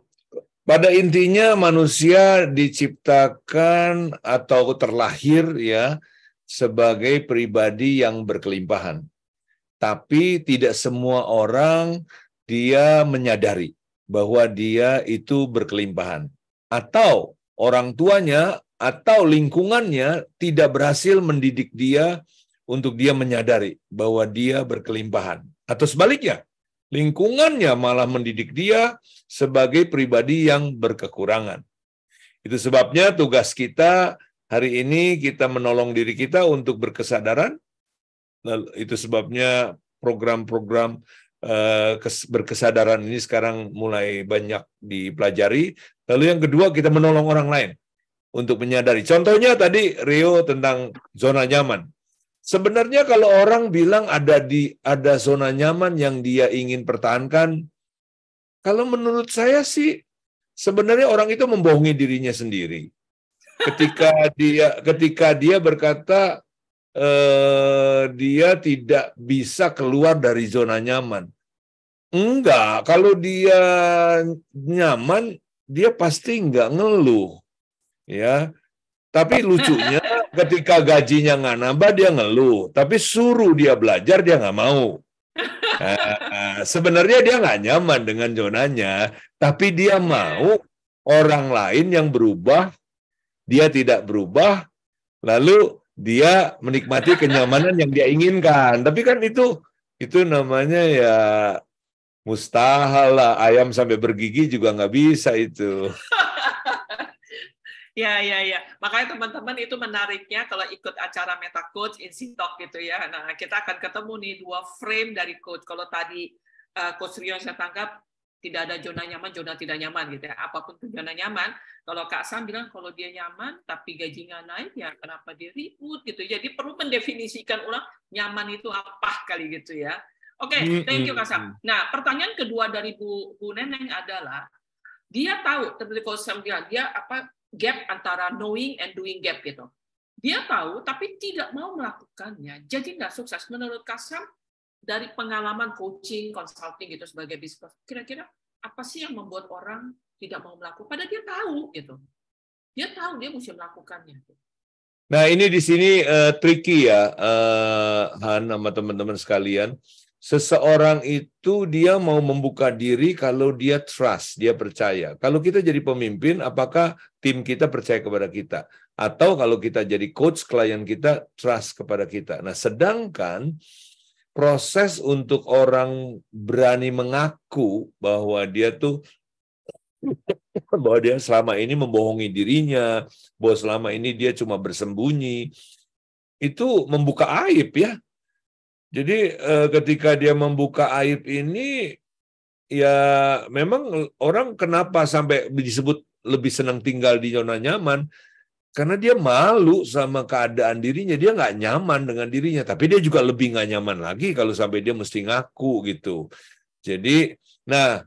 Speaker 1: Pada intinya manusia diciptakan atau terlahir ya sebagai pribadi yang berkelimpahan. Tapi tidak semua orang dia menyadari bahwa dia itu berkelimpahan. Atau orang tuanya atau lingkungannya tidak berhasil mendidik dia untuk dia menyadari bahwa dia berkelimpahan. Atau sebaliknya, lingkungannya malah mendidik dia sebagai pribadi yang berkekurangan. Itu sebabnya tugas kita hari ini kita menolong diri kita untuk berkesadaran. Itu sebabnya program-program berkesadaran ini sekarang mulai banyak dipelajari. Lalu yang kedua, kita menolong orang lain untuk menyadari. Contohnya tadi Rio tentang zona nyaman. Sebenarnya kalau orang bilang ada zona nyaman yang dia ingin pertahankan, kalau menurut saya sih sebenarnya orang itu membohongi dirinya sendiri. Ketika dia berkata dia tidak bisa keluar dari zona nyaman. Enggak, kalau dia nyaman, dia pasti nggak ngeluh, ya. Tapi lucunya ketika gajinya nggak nambah, dia ngeluh. Tapi suruh dia belajar, dia nggak mau. Sebenarnya dia nggak nyaman dengan zonanya, tapi dia mau orang lain yang berubah, dia tidak berubah, lalu dia menikmati kenyamanan yang dia inginkan. Tapi kan itu namanya ya mustahil lah, ayam sampai bergigi juga nggak bisa itu.
Speaker 2: Ya. Makanya teman-teman itu menariknya kalau ikut acara Meta Coach, Insi Talk gitu ya. Nah, kita akan ketemu nih 2 frame dari coach. Kalau tadi Coach Rio saya tangkap tidak ada zona nyaman, zona tidak nyaman gitu ya. Apapun itu zona nyaman. Kalau Kak Sam bilang kalau dia nyaman tapi gajinya naik ya kenapa dia ribut gitu. Jadi perlu mendefinisikan ulang nyaman itu apa kali gitu ya. Oke, thank you Kak Sam. Nah, pertanyaan kedua dari Bu Neneng adalah dia tahu, seperti Coach Sam bilang, dia apa gap antara knowing and doing gap gitu. Dia tahu tapi tidak mau melakukannya. Jadi nggak sukses. Menurut Kak Sam, dari pengalaman coaching, consulting gitu sebagai bisnis, kira-kira apa sih yang membuat orang tidak mau melakukan? Padahal dia tahu gitu. Dia tahu dia mesti melakukannya.
Speaker 1: Nah, ini di sini tricky ya, Han sama teman-teman sekalian. Seseorang itu dia mau membuka diri kalau dia trust, dia percaya. Kalau kita jadi pemimpin, apakah tim kita percaya kepada kita? Atau kalau kita jadi coach, klien kita trust kepada kita. Nah, sedangkan proses untuk orang berani mengaku bahwa dia selama ini membohongi dirinya, bahwa selama ini dia cuma bersembunyi, itu membuka aib ya. Jadi ketika dia membuka aib ini, ya memang orang kenapa sampai disebut lebih senang tinggal di zona nyaman, karena dia malu sama keadaan dirinya, dia nggak nyaman dengan dirinya, tapi dia juga lebih nggak nyaman lagi kalau sampai dia mesti ngaku gitu. Jadi, nah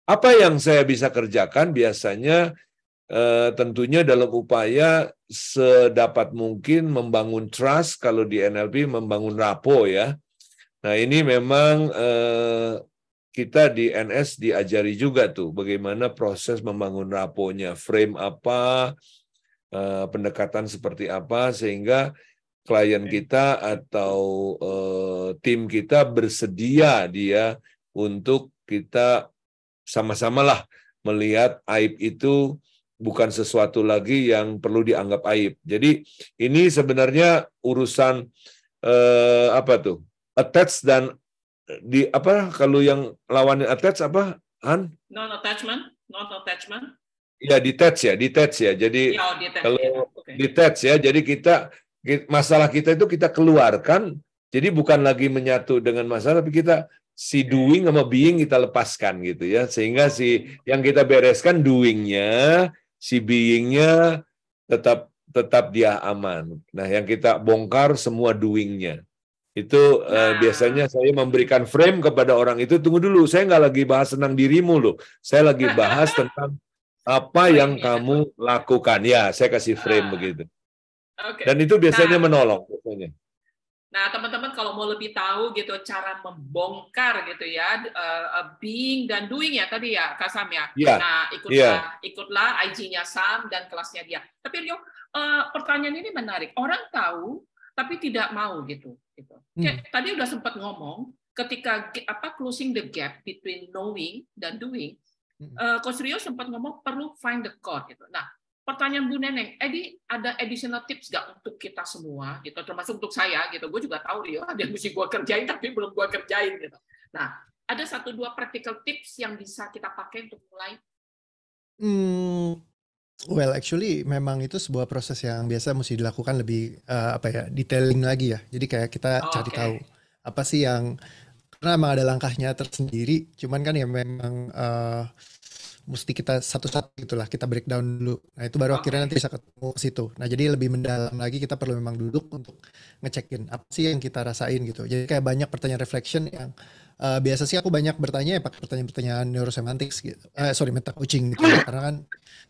Speaker 1: apa yang saya bisa kerjakan biasanya tentunya dalam upaya sedapat mungkin membangun trust, kalau di NLP membangun rapport ya. Nah ini memang kita di NS diajari juga tuh bagaimana proses membangun rapportnya, frame apa, pendekatan seperti apa, sehingga klien kita atau tim kita bersedia dia untuk kita sama-samalah melihat aib itu bukan sesuatu lagi yang perlu dianggap aib. Jadi ini sebenarnya urusan apa tuh? Attach dan di apa kalau yang lawannya attach apa, Han?
Speaker 2: Non attachment.
Speaker 1: Ya, detach ya. Jadi kalau detach ya, jadi masalah kita itu kita keluarkan. Jadi bukan lagi menyatu dengan masalah, tapi kita si doing sama being kita lepaskan gitu ya. Sehingga si yang kita bereskan doingnya, si beingnya tetap dia aman. Nah, yang kita bongkar semua doingnya. Itu biasanya saya memberikan frame kepada orang itu, tunggu dulu, saya nggak lagi bahas tentang dirimu loh. Saya lagi bahas tentang apa yang kamu lakukan. Ya, saya kasih frame begitu. Dan itu biasanya menolong. Biasanya.
Speaker 2: Nah, teman-teman kalau mau lebih tahu gitu cara membongkar gitu ya, being dan doing ya tadi ya, Kak Sam ya. Nah, ikutlah IG-nya Sam dan kelasnya dia. Tapi Rio, pertanyaan ini menarik. Orang tahu tapi tidak mau gitu. Tadi udah sempat ngomong ketika closing the gap between knowing dan doing, Coach Rio sempat ngomong perlu find the core gitu. Nah, pertanyaan Bu Neneng, ada additional tips nggak untuk kita semua gitu, termasuk untuk saya gitu. Gue juga tahu Rio ada yang mesti gue kerjain tapi belum gue kerjain gitu. Nah, ada 1-2 practical tips yang bisa kita pakai untuk mulai.
Speaker 4: Well, actually memang itu sebuah proses yang biasa mesti dilakukan lebih detailing lagi ya. Jadi kayak kita cari tahu apa sih yang, karena emang ada langkahnya tersendiri. Cuman kan ya memang mesti kita satu-satu gitulah, kita breakdown dulu. Nah itu baru akhirnya nanti bisa ketemu ke situ. Nah jadi lebih mendalam lagi kita perlu memang duduk untuk ngecekin apa sih yang kita rasain gitu. Jadi kayak banyak pertanyaan reflection yang biasa sih aku banyak bertanya ya pakai pertanyaan-pertanyaan neurosemantics gitu. Meta coaching gitu. Karena kan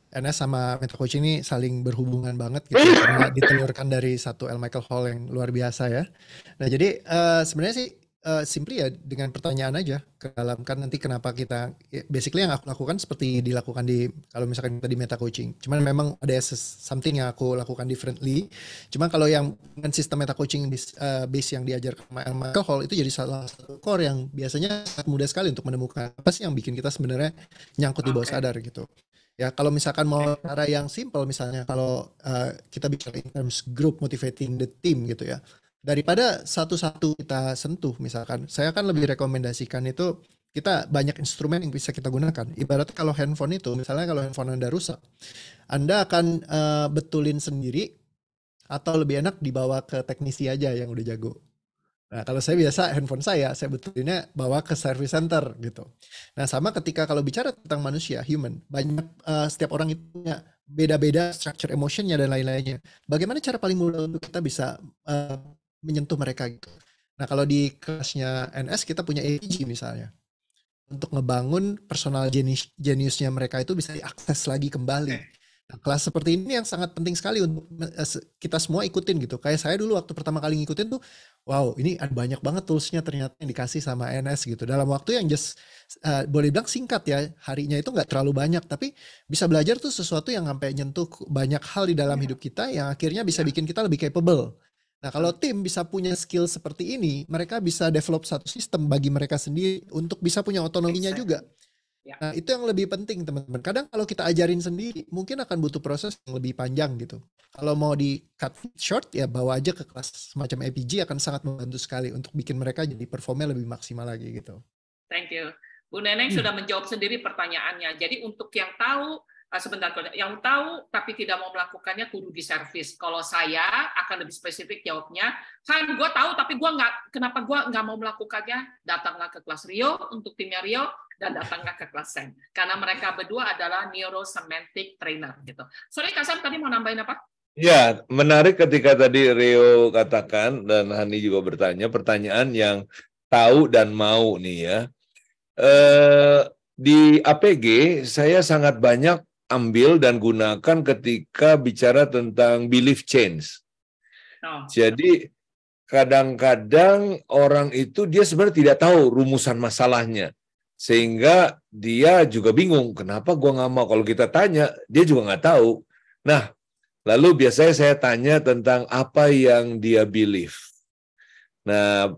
Speaker 4: NS sama meta coaching ini saling berhubungan banget gitu. Karena ditelurkan dari satu L. Michael Hall yang luar biasa ya. Nah jadi sebenarnya sih simply ya dengan pertanyaan aja ke dalam kan nanti kenapa kita basically yang aku lakukan seperti dilakukan di kalau misalkan tadi meta coaching. Cuman memang ada something yang aku lakukan differently. Cuman kalau yang dengan sistem meta coaching base yang diajarkan sama Michael Hall itu jadi salah satu core yang biasanya sangat mudah sekali untuk menemukan apa sih yang bikin kita sebenarnya nyangkut di bawah sadar gitu. Ya kalau misalkan mau cara yang simple misalnya kalau kita bicara in terms group motivating the team gitu ya. Daripada satu-satu kita sentuh misalkan, saya kan lebih rekomendasikan itu kita banyak instrumen yang bisa kita gunakan. Ibaratnya kalau handphone itu, misalnya kalau handphone Anda rusak, Anda akan betulin sendiri atau lebih enak dibawa ke teknisi aja yang udah jago. Nah, kalau saya biasa handphone saya betulinnya bawa ke service center gitu. Nah, sama ketika kalau bicara tentang manusia, human, banyak setiap orang itu punya beda-beda structure emotionnya dan lain-lainnya. Bagaimana cara paling mudah untuk kita bisa menyentuh mereka gitu. Nah, kalau di kelasnya NS kita punya APG misalnya. Untuk ngebangun personal geniusnya mereka itu bisa diakses lagi kembali. Nah, kelas seperti ini yang sangat penting sekali untuk kita semua ikutin gitu. Kayak saya dulu waktu pertama kali ngikutin tuh, wow, ini ada banyak banget toolsnya ternyata yang dikasih sama NS gitu. Dalam waktu yang just boleh bilang singkat ya, harinya itu nggak terlalu banyak, tapi bisa belajar tuh sesuatu yang sampai nyentuh banyak hal di dalam hidup kita yang akhirnya bisa bikin kita lebih capable. Nah, kalau tim bisa punya skill seperti ini, mereka bisa develop satu sistem bagi mereka sendiri untuk bisa punya otonominya juga. Nah, itu yang lebih penting, teman-teman. Kadang kalau kita ajarin sendiri, mungkin akan butuh proses yang lebih panjang gitu. Kalau mau di cut short, ya bawa aja ke kelas semacam APG akan sangat membantu sekali untuk bikin mereka jadi performnya lebih maksimal lagi gitu.
Speaker 2: Thank you. Bu Neneng sudah menjawab sendiri pertanyaannya. Jadi untuk yang tahu, sebentar, yang tahu tapi tidak mau melakukannya kudu di servis. Kalau saya akan lebih spesifik jawabnya, kan gue tahu tapi gue nggak, kenapa gue nggak mau melakukannya? Datanglah ke kelas Rio untuk timnya Rio dan datanglah ke kelas Sen. Karena mereka berdua adalah neurosemantic trainer gitu. Sorry Kak Sam, tadi mau nambahin apa?
Speaker 1: Ya, menarik ketika tadi Rio katakan dan Hani juga bertanya pertanyaan yang tahu dan mau nih ya. Di APG saya sangat banyak ambil dan gunakan ketika bicara tentang belief change. Jadi kadang-kadang orang itu dia sebenarnya tidak tahu rumusan masalahnya. Sehingga dia juga bingung, kenapa gua nggak mau? Kalau kita tanya, dia juga nggak tahu. Nah, lalu biasanya saya tanya tentang apa yang dia believe. Nah,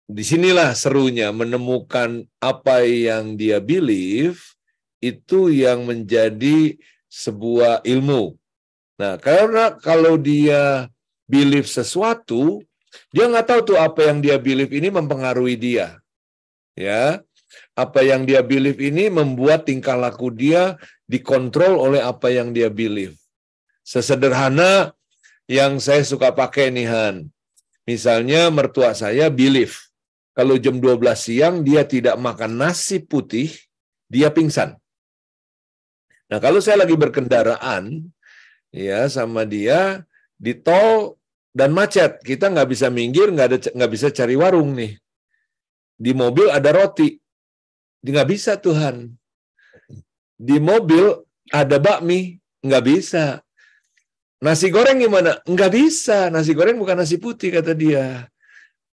Speaker 1: disinilah serunya menemukan apa yang dia believe itu yang menjadi sebuah ilmu. Nah, karena kalau dia believe sesuatu, dia nggak tahu tuh apa yang dia believe ini mempengaruhi dia. Ya, apa yang dia believe ini membuat tingkah laku dia dikontrol oleh apa yang dia believe. Sesederhana yang saya suka pakai nih Han. Misalnya mertua saya believe kalau jam 12 siang dia tidak makan nasi putih, dia pingsan. Nah, kalau saya lagi berkendaraan ya sama dia di tol dan macet, kita nggak bisa minggir, nggak bisa cari warung nih. Di mobil ada roti, nggak bisa Tuhan. Di mobil ada bakmi, nggak bisa. Nasi goreng gimana? Nggak bisa. Nasi goreng bukan nasi putih kata dia.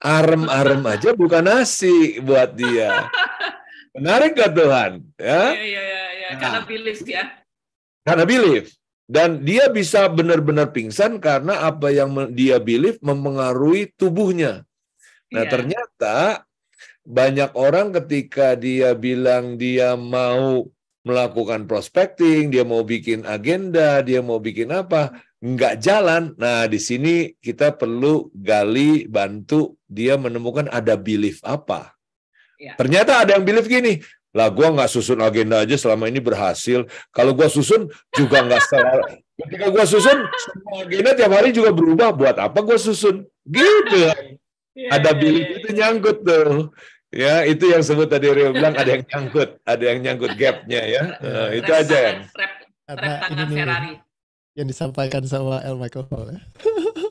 Speaker 1: Arem-arem aja bukan nasi buat dia. Menarik gak Tuhan? Ya?
Speaker 2: Iya. Karena belief ya.
Speaker 1: Karena belief. Dan dia bisa benar-benar pingsan karena apa yang dia belief mempengaruhi tubuhnya. Nah, ternyata banyak orang ketika dia bilang dia mau melakukan prospecting, dia mau bikin agenda, dia mau bikin apa, nggak jalan. Nah, di sini kita perlu gali, bantu dia menemukan ada belief apa. Ternyata ada yang belief gini, lah gue nggak susun agenda aja selama ini berhasil. Kalau gue susun juga nggak salah. Ketika gue susun, semua agenda tiap hari juga berubah. Buat apa gue susun? Gitu. Ada belief itu nyangkut tuh. Ya, itu yang sebut tadi Rio bilang ada yang nyangkut gapnya ya. Itu aja kan.
Speaker 2: Rep tangan Ferrari.
Speaker 4: Yang disampaikan sama L. Michael Hall ya.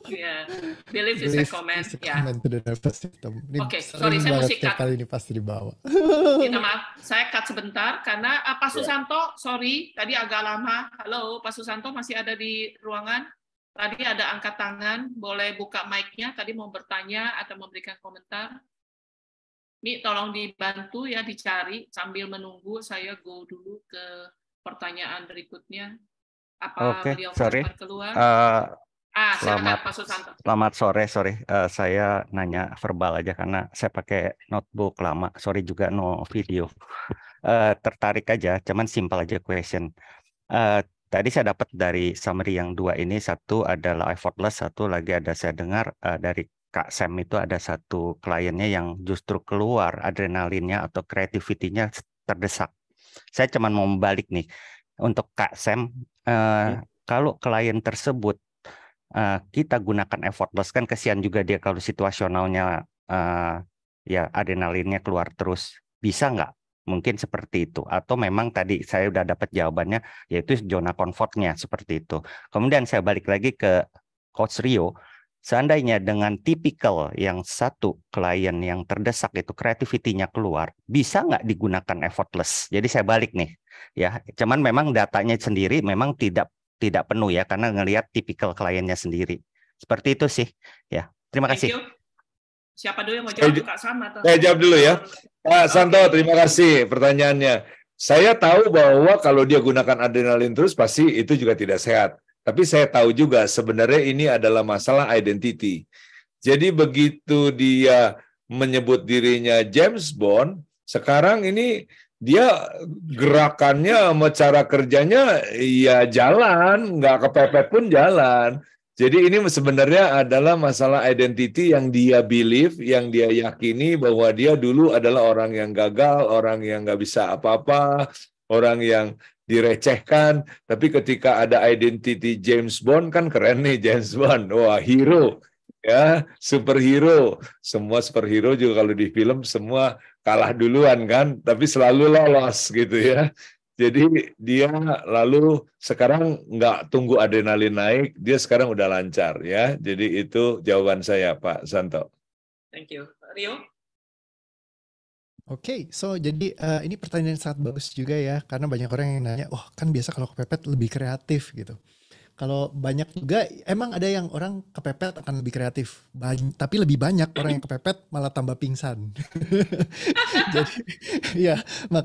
Speaker 2: Iya, belief is a comment.
Speaker 4: To the nervous system.
Speaker 2: Oke, sorry saya mesti cut.
Speaker 4: Kali ini pasti dibawa.
Speaker 2: Minta maaf, saya cut sebentar karena Pak Susanto, sorry tadi agak lama. Halo, Pak Susanto masih ada di ruangan? Tadi ada angkat tangan, boleh buka mic-nya. Tadi mau bertanya atau memberikan komentar. Ini tolong dibantu ya, dicari sambil menunggu. Saya go dulu ke pertanyaan berikutnya. Apa
Speaker 5: Oke,
Speaker 2: beliau
Speaker 5: sorry.
Speaker 2: akan keluar?
Speaker 5: Selamat
Speaker 2: Silakan Pak Susanto.
Speaker 5: selamat sore, sorry. Saya nanya verbal aja karena saya pakai notebook lama. Sorry juga no video. Tertarik aja, cuman simple aja question. Tadi saya dapat dari summary yang dua ini, satu adalah effortless, satu lagi ada saya dengar dari Kak Sam itu ada satu kliennya yang justru keluar adrenalinnya atau creativity-nya terdesak. Saya cuman mau membalik nih, untuk Kak Sam, kalau klien tersebut kita gunakan effortless, kan kesian juga dia kalau situasionalnya ya adrenalinnya keluar terus. Bisa nggak? Mungkin seperti itu. Atau memang tadi saya udah dapat jawabannya, yaitu zona comfortnya seperti itu. Kemudian saya balik lagi ke Coach Rio. Seandainya dengan tipikal yang satu klien yang terdesak itu creativity-nya keluar, bisa nggak digunakan effortless? Jadi saya balik nih, ya. Cuman memang datanya sendiri memang tidak penuh ya, karena ngelihat tipikal kliennya sendiri. Seperti itu sih, ya. Terima kasih.
Speaker 2: Thank you. Siapa dulu yang mau jawab? Kak Sam atau?
Speaker 1: Saya jawab dulu ya. Pak Santo, terima kasih pertanyaannya. Saya tahu bahwa kalau dia gunakan adrenalin terus pasti itu juga tidak sehat. Tapi saya tahu juga sebenarnya ini adalah masalah identity. Jadi begitu dia menyebut dirinya James Bond, sekarang ini dia gerakannya sama cara kerjanya ya jalan, nggak kepepet pun jalan. Jadi ini sebenarnya adalah masalah identity yang dia believe, yang dia yakini bahwa dia dulu adalah orang yang gagal, orang yang nggak bisa apa-apa, orang yang direcehkan. Tapi ketika ada identity James Bond, kan keren nih James Bond, wah hero, ya superhero. Semua superhero juga kalau di film semua kalah duluan kan, tapi selalu lolos gitu ya. Jadi dia lalu sekarang nggak tunggu adrenalin naik, dia sekarang udah lancar ya. Jadi itu jawaban saya Pak Santo.
Speaker 2: Thank you. Rio?
Speaker 4: Oke, so jadi ini pertanyaan yang sangat bagus juga ya, karena banyak orang yang nanya, oh kan biasa kalau kepepet lebih kreatif gitu. Kalau banyak juga, emang ada yang orang kepepet akan lebih kreatif, tapi lebih banyak orang yang kepepet malah tambah pingsan. Jadi ya,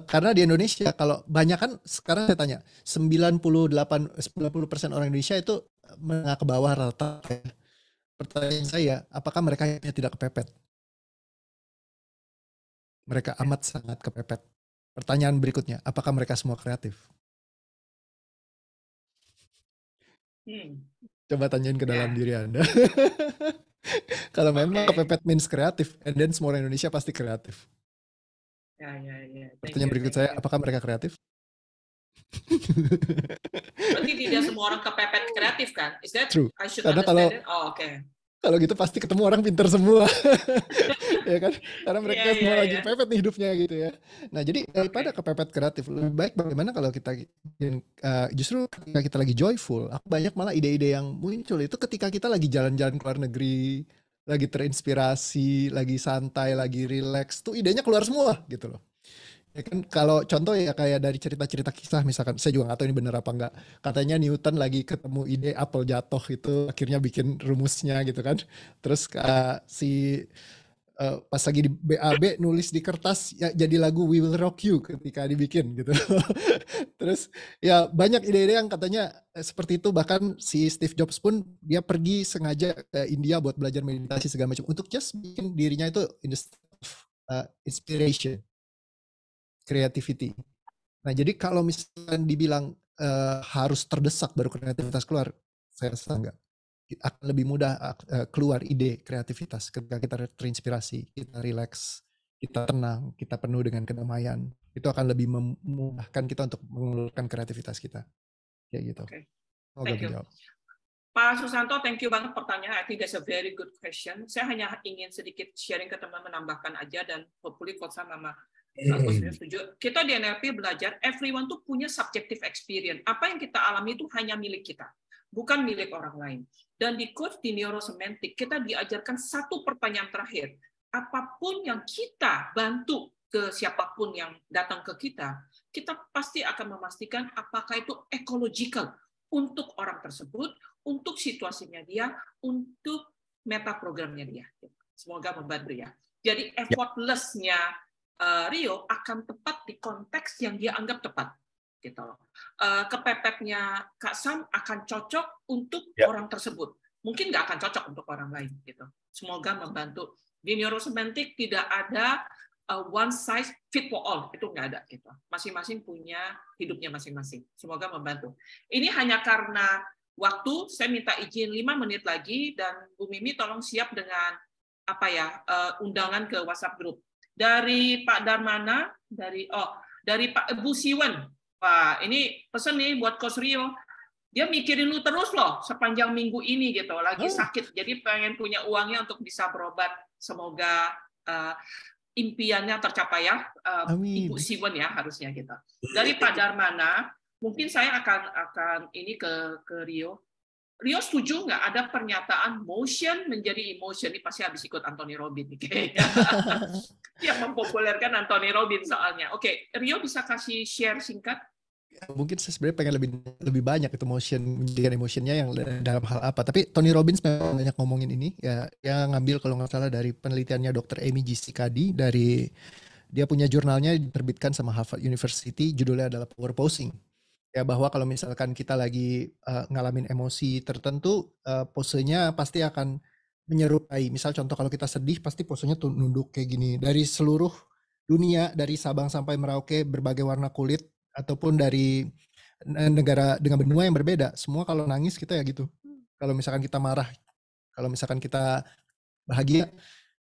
Speaker 4: karena di Indonesia kalau banyak kan sekarang saya tanya 90% orang Indonesia itu menengah ke bawah rata. Pertanyaan saya, apakah mereka tidak kepepet? Mereka amat sangat kepepet. Pertanyaan berikutnya, apakah mereka semua kreatif? Coba tanyain ke dalam diri Anda. Kalau memang kepepet means kreatif, and then semua orang Indonesia pasti kreatif. Pertanyaan berikut saya, apakah mereka kreatif?
Speaker 2: Berarti tidak semua orang kepepet kreatif kan? Is that
Speaker 4: True.
Speaker 2: I should
Speaker 4: Karena
Speaker 2: understand it? Oh, oke.
Speaker 4: Kalau gitu pasti ketemu orang pintar semua. Ya kan? Karena mereka semua lagi kepepet nih hidupnya gitu ya. Nah, jadi daripada kepepet kreatif, lebih baik bagaimana kalau kita justru ketika kita lagi joyful, aku banyak malah ide-ide yang muncul itu ketika kita lagi jalan-jalan ke luar negeri, lagi terinspirasi, lagi santai, lagi relax, tuh idenya keluar semua gitu loh. Ya kan, kalau contoh ya kayak dari cerita-cerita kisah misalkan, saya juga nggak tahu ini benar apa enggak, katanya Newton lagi ketemu ide apel jatuh itu akhirnya bikin rumusnya gitu kan, terus pas lagi di BAB nulis di kertas ya jadi lagu We Will Rock You ketika dibikin gitu. Terus ya banyak ide-ide yang katanya seperti itu, bahkan si Steve Jobs pun dia pergi sengaja ke India buat belajar meditasi segala macam untuk just bikin dirinya itu in the state of inspiration, creativity. Nah, jadi kalau misalkan dibilang harus terdesak baru kreativitas keluar, saya rasa enggak. Akan lebih mudah keluar ide kreativitas ketika kita terinspirasi, kita relax, kita tenang, kita penuh dengan kedamaian. Itu akan lebih memudahkan kita untuk mengeluarkan kreativitas kita. Kayak gitu.
Speaker 2: Okay. Thank you. Pak Susanto, thank you banget pertanyaan. I think that's a very good question. Saya hanya ingin sedikit sharing ke teman, menambahkan aja, dan hopefully Coach sama setuju. Kita di NLP belajar, everyone tuh punya subjective experience. Apa yang kita alami itu hanya milik kita, bukan milik orang lain. Dan di course di neurosemantik, kita diajarkan satu pertanyaan terakhir. Apapun yang kita bantu ke siapapun yang datang ke kita pasti akan memastikan apakah itu ecological untuk orang tersebut, untuk situasinya dia, untuk meta programnya dia. Semoga membantu ya. Jadi effortless-nya Rio akan tepat di konteks yang dia anggap tepat. Gitu. Kepepetnya Kak Sam akan cocok untuk orang tersebut. Mungkin nggak akan cocok untuk orang lain. Gitu. Semoga membantu. Di neurosemantik tidak ada one size fit for all. Itu nggak ada. Gitu. Masing-masing punya hidupnya masing-masing. Semoga membantu. Ini hanya karena waktu, saya minta izin 5 menit lagi, dan Bu Mimi tolong siap dengan undangan ke WhatsApp group. Dari Pak Darmana, dari Pak Bu Siwen. Wah, ini pesan nih buat Coach Rio. Dia mikirin lu terus loh sepanjang minggu ini gitu. Lagi sakit, jadi pengen punya uangnya untuk bisa berobat. Semoga impiannya tercapai ya. Ibu Siwen ya harusnya gitu. Dari Pak Darmana, mungkin saya akan ini ke Rio. Rio setuju nggak ada pernyataan motion menjadi emotion? Ini pasti habis ikut Anthony Robbins nih kayaknya. Yang mempopulerkan Anthony Robbins soalnya. Oke, Rio bisa kasih share singkat?
Speaker 4: Mungkin saya sebenarnya pengen lebih banyak itu motion, menjadikan emotionnya yang dalam hal apa. Tapi Tony Robbins memang banyak ngomongin ini. Ya, yang ngambil kalau nggak salah dari penelitiannya Dr. Amy G. Cikady, dari dia punya jurnalnya diterbitkan sama Harvard University, judulnya adalah Power Posing. Ya, bahwa kalau misalkan kita lagi ngalamin emosi tertentu, posenya pasti akan menyerupai. Misal contoh kalau kita sedih, pasti posenya tuh nunduk kayak gini. Dari seluruh dunia, dari Sabang sampai Merauke, berbagai warna kulit, ataupun dari negara dengan benua yang berbeda, semua kalau nangis kita ya gitu. Kalau misalkan kita marah, kalau misalkan kita bahagia,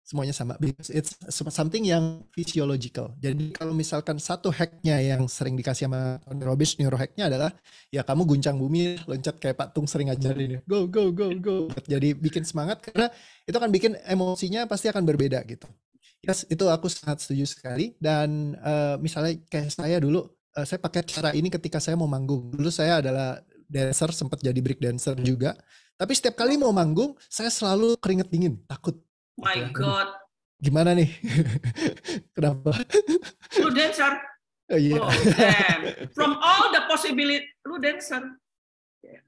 Speaker 4: semuanya sama. Because it's something yang physiological. Jadi kalau misalkan satu hacknya yang sering dikasih sama Tony Robbins, neurohacknya adalah ya kamu guncang bumi, loncat kayak Pak Tung sering ajarin ya. Go, go, go, go. Jadi bikin semangat, karena itu akan bikin emosinya pasti akan berbeda gitu. Yes, itu aku sangat setuju sekali. Dan misalnya kayak saya dulu, saya pakai cara ini ketika saya mau manggung. Dulu saya adalah dancer, sempat jadi break dancer juga. Tapi setiap kali mau manggung, saya selalu keringet dingin, takut.
Speaker 2: My God.
Speaker 4: Gimana nih? Kenapa?
Speaker 2: Lu dancer?
Speaker 4: Oh, iya.
Speaker 2: Oh, damn. From all the possibility, lu dancer.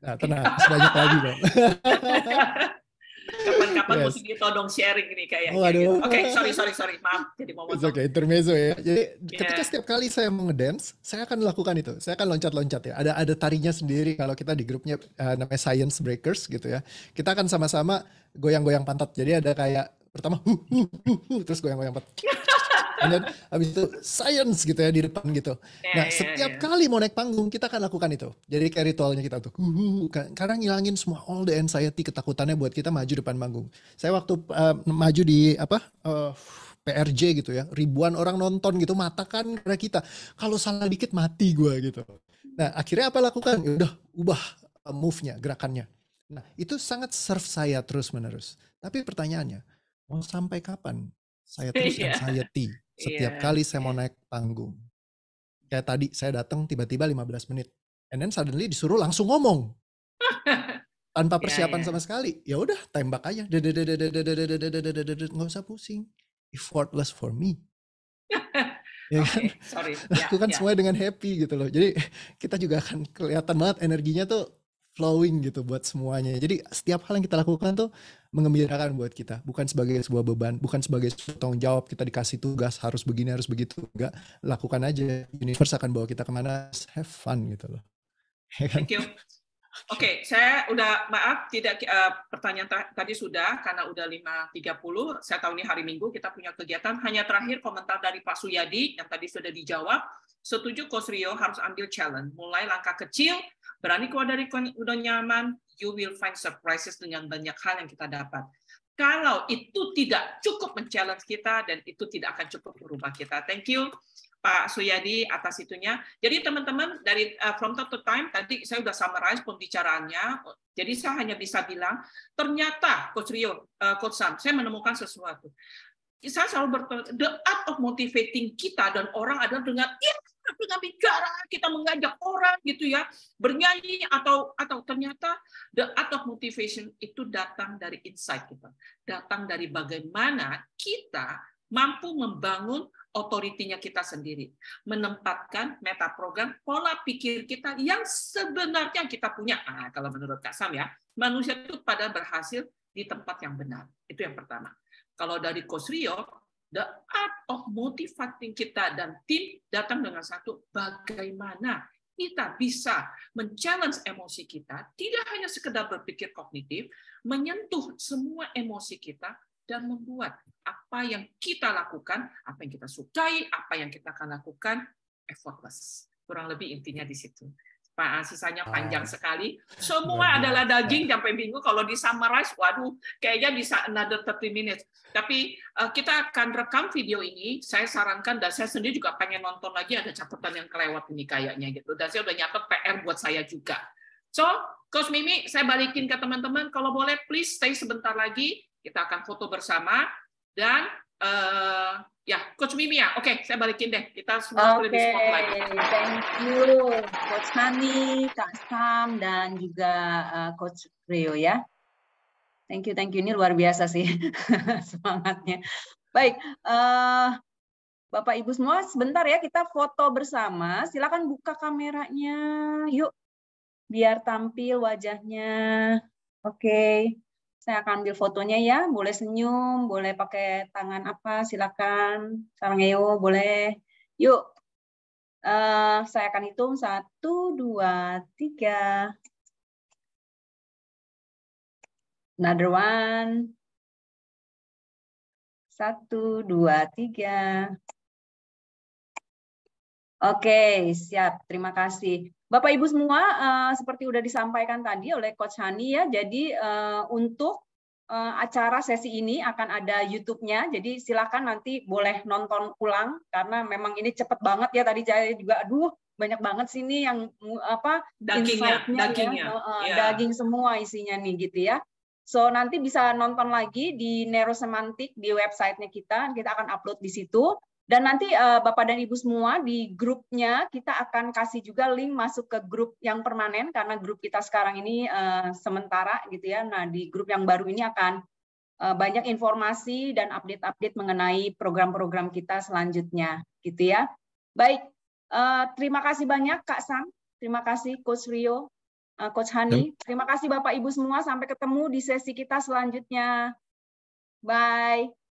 Speaker 4: Nah, tenang, banyak lagi dong.
Speaker 2: Kapan-kapan mesti ditodong sharing nih kayaknya. Oke, sorry. Maaf, jadi mau
Speaker 4: potong. Oke, intermezzo ya. Jadi ketika setiap kali saya mau ngedance, saya akan lakukan itu. Saya akan loncat-loncat ya. Ada tarinya sendiri kalau kita di grupnya namanya Science Breakers gitu ya. Kita akan sama-sama goyang-goyang pantat. Jadi ada kayak pertama terus goyang-goyang pantat. Dan habis itu science gitu ya di depan gitu. Nah, setiap kali mau naik panggung kita akan lakukan itu. Jadi kayak ritualnya kita tuh karena ngilangin semua all the anxiety, ketakutannya buat kita maju depan panggung. Saya waktu maju di PRJ gitu ya, ribuan orang nonton gitu, mata kan karena kita. Kalau salah dikit mati gue gitu. Nah, akhirnya apa lakukan? Ya udah ubah move-nya, gerakannya. Nah, itu sangat serve saya terus-menerus. Tapi pertanyaannya, mau sampai kapan saya terus anxiety setiap kali saya mau naik panggung? Kayak tadi saya datang tiba-tiba 15 menit, and then suddenly disuruh langsung ngomong tanpa persiapan sama sekali. Ya udah tembak aja, nggak usah pusing, effortless for me. Ya kan? Lakukan semuanya dengan happy gitu loh. Jadi kita juga akan kelihatan banget energinya tuh flowing gitu buat semuanya. Jadi setiap hal yang kita lakukan tuh mengembirakan buat kita, bukan sebagai sebuah beban, bukan sebagai tanggung jawab kita dikasih tugas harus begini harus begitu. Enggak, lakukan aja. Universe akan bawa kita kemana, have fun gitu loh.
Speaker 2: Thank you. Oke, saya udah maaf tidak pertanyaan tadi sudah karena udah 5.30. Saya tahu ini hari Minggu kita punya kegiatan. Hanya terakhir komentar dari Pak Suyadi yang tadi sudah dijawab. Setuju Coach Rio harus ambil challenge. Mulai langkah kecil, berani keluar dari udah nyaman, you will find surprises dengan banyak hal yang kita dapat. Kalau itu tidak cukup men-challenge kita dan itu tidak akan cukup merubah kita. Thank you Pak Suyadi atas itunya. Jadi teman-teman dari From Time to Time tadi saya sudah summarize pembicaraannya. Jadi saya hanya bisa bilang ternyata Coach Rio, Coach Sam, saya menemukan sesuatu. Saya selalu bertanya, the art of motivating kita dan orang adalah dengan bicara, kita mengajak orang gitu ya, bernyanyi atau ternyata the art of motivation itu datang dari insight kita, datang dari bagaimana kita mampu membangun otoritinya kita sendiri, menempatkan metaprogram pola pikir kita yang sebenarnya kita punya. Kalau menurut Kak Sam ya, manusia itu pada berhasil di tempat yang benar. Itu yang pertama. Kalau dari Coach Rio, the art of motivating kita dan tim datang dengan satu, bagaimana kita bisa men-challenge emosi kita, tidak hanya sekedar berpikir kognitif, menyentuh semua emosi kita, dan membuat apa yang kita lakukan, apa yang kita sukai, apa yang kita akan lakukan, effortless. Kurang lebih intinya di situ. Sisanya panjang sekali. Semua adalah daging, sampai bingung kalau di-summarize, waduh, kayaknya bisa another 30 minutes. Tapi kita akan rekam video ini, saya sarankan, dan saya sendiri juga pengen nonton lagi, ada catatan yang kelewat ini kayaknya gitu. Dan saya udah nyatet PR buat saya juga. So, Coach Mimi, saya balikin ke teman-teman, kalau boleh please stay sebentar lagi, kita akan foto bersama, dan ya, Coach Mimi ya, oke, saya balikin deh, kita semua boleh di spotlight.
Speaker 3: Thank you, Coach Hani, Kak Sam, dan juga Coach Rio ya. Thank you, ini luar biasa sih semangatnya. Baik, Bapak Ibu semua, sebentar ya kita foto bersama. Silakan buka kameranya, yuk, biar tampil wajahnya. Oke. Saya akan ambil fotonya ya, boleh senyum, boleh pakai tangan apa, silakan. Sarangeo, boleh. Yuk, saya akan hitung 1, 2, 3. Another one. 1, 2, 3. Oke, siap. Terima kasih. Bapak Ibu semua, seperti sudah disampaikan tadi oleh Coach Hani ya, jadi untuk acara sesi ini akan ada YouTube-nya, jadi silakan nanti boleh nonton ulang, karena memang ini cepet banget ya, tadi saya juga, aduh banyak banget sini yang apa insight-nya ya, daging semua isinya nih gitu ya. So nanti bisa nonton lagi di Neurosemantik di website-nya kita akan upload di situ. Dan nanti Bapak dan Ibu semua di grupnya kita akan kasih juga link masuk ke grup yang permanen, karena grup kita sekarang ini sementara gitu ya. Nah di grup yang baru ini akan banyak informasi dan update-update mengenai program-program kita selanjutnya gitu ya. Baik, terima kasih banyak Kak Sam, terima kasih Coach Rio, Coach Hani, terima kasih Bapak Ibu semua, sampai ketemu di sesi kita selanjutnya. Bye.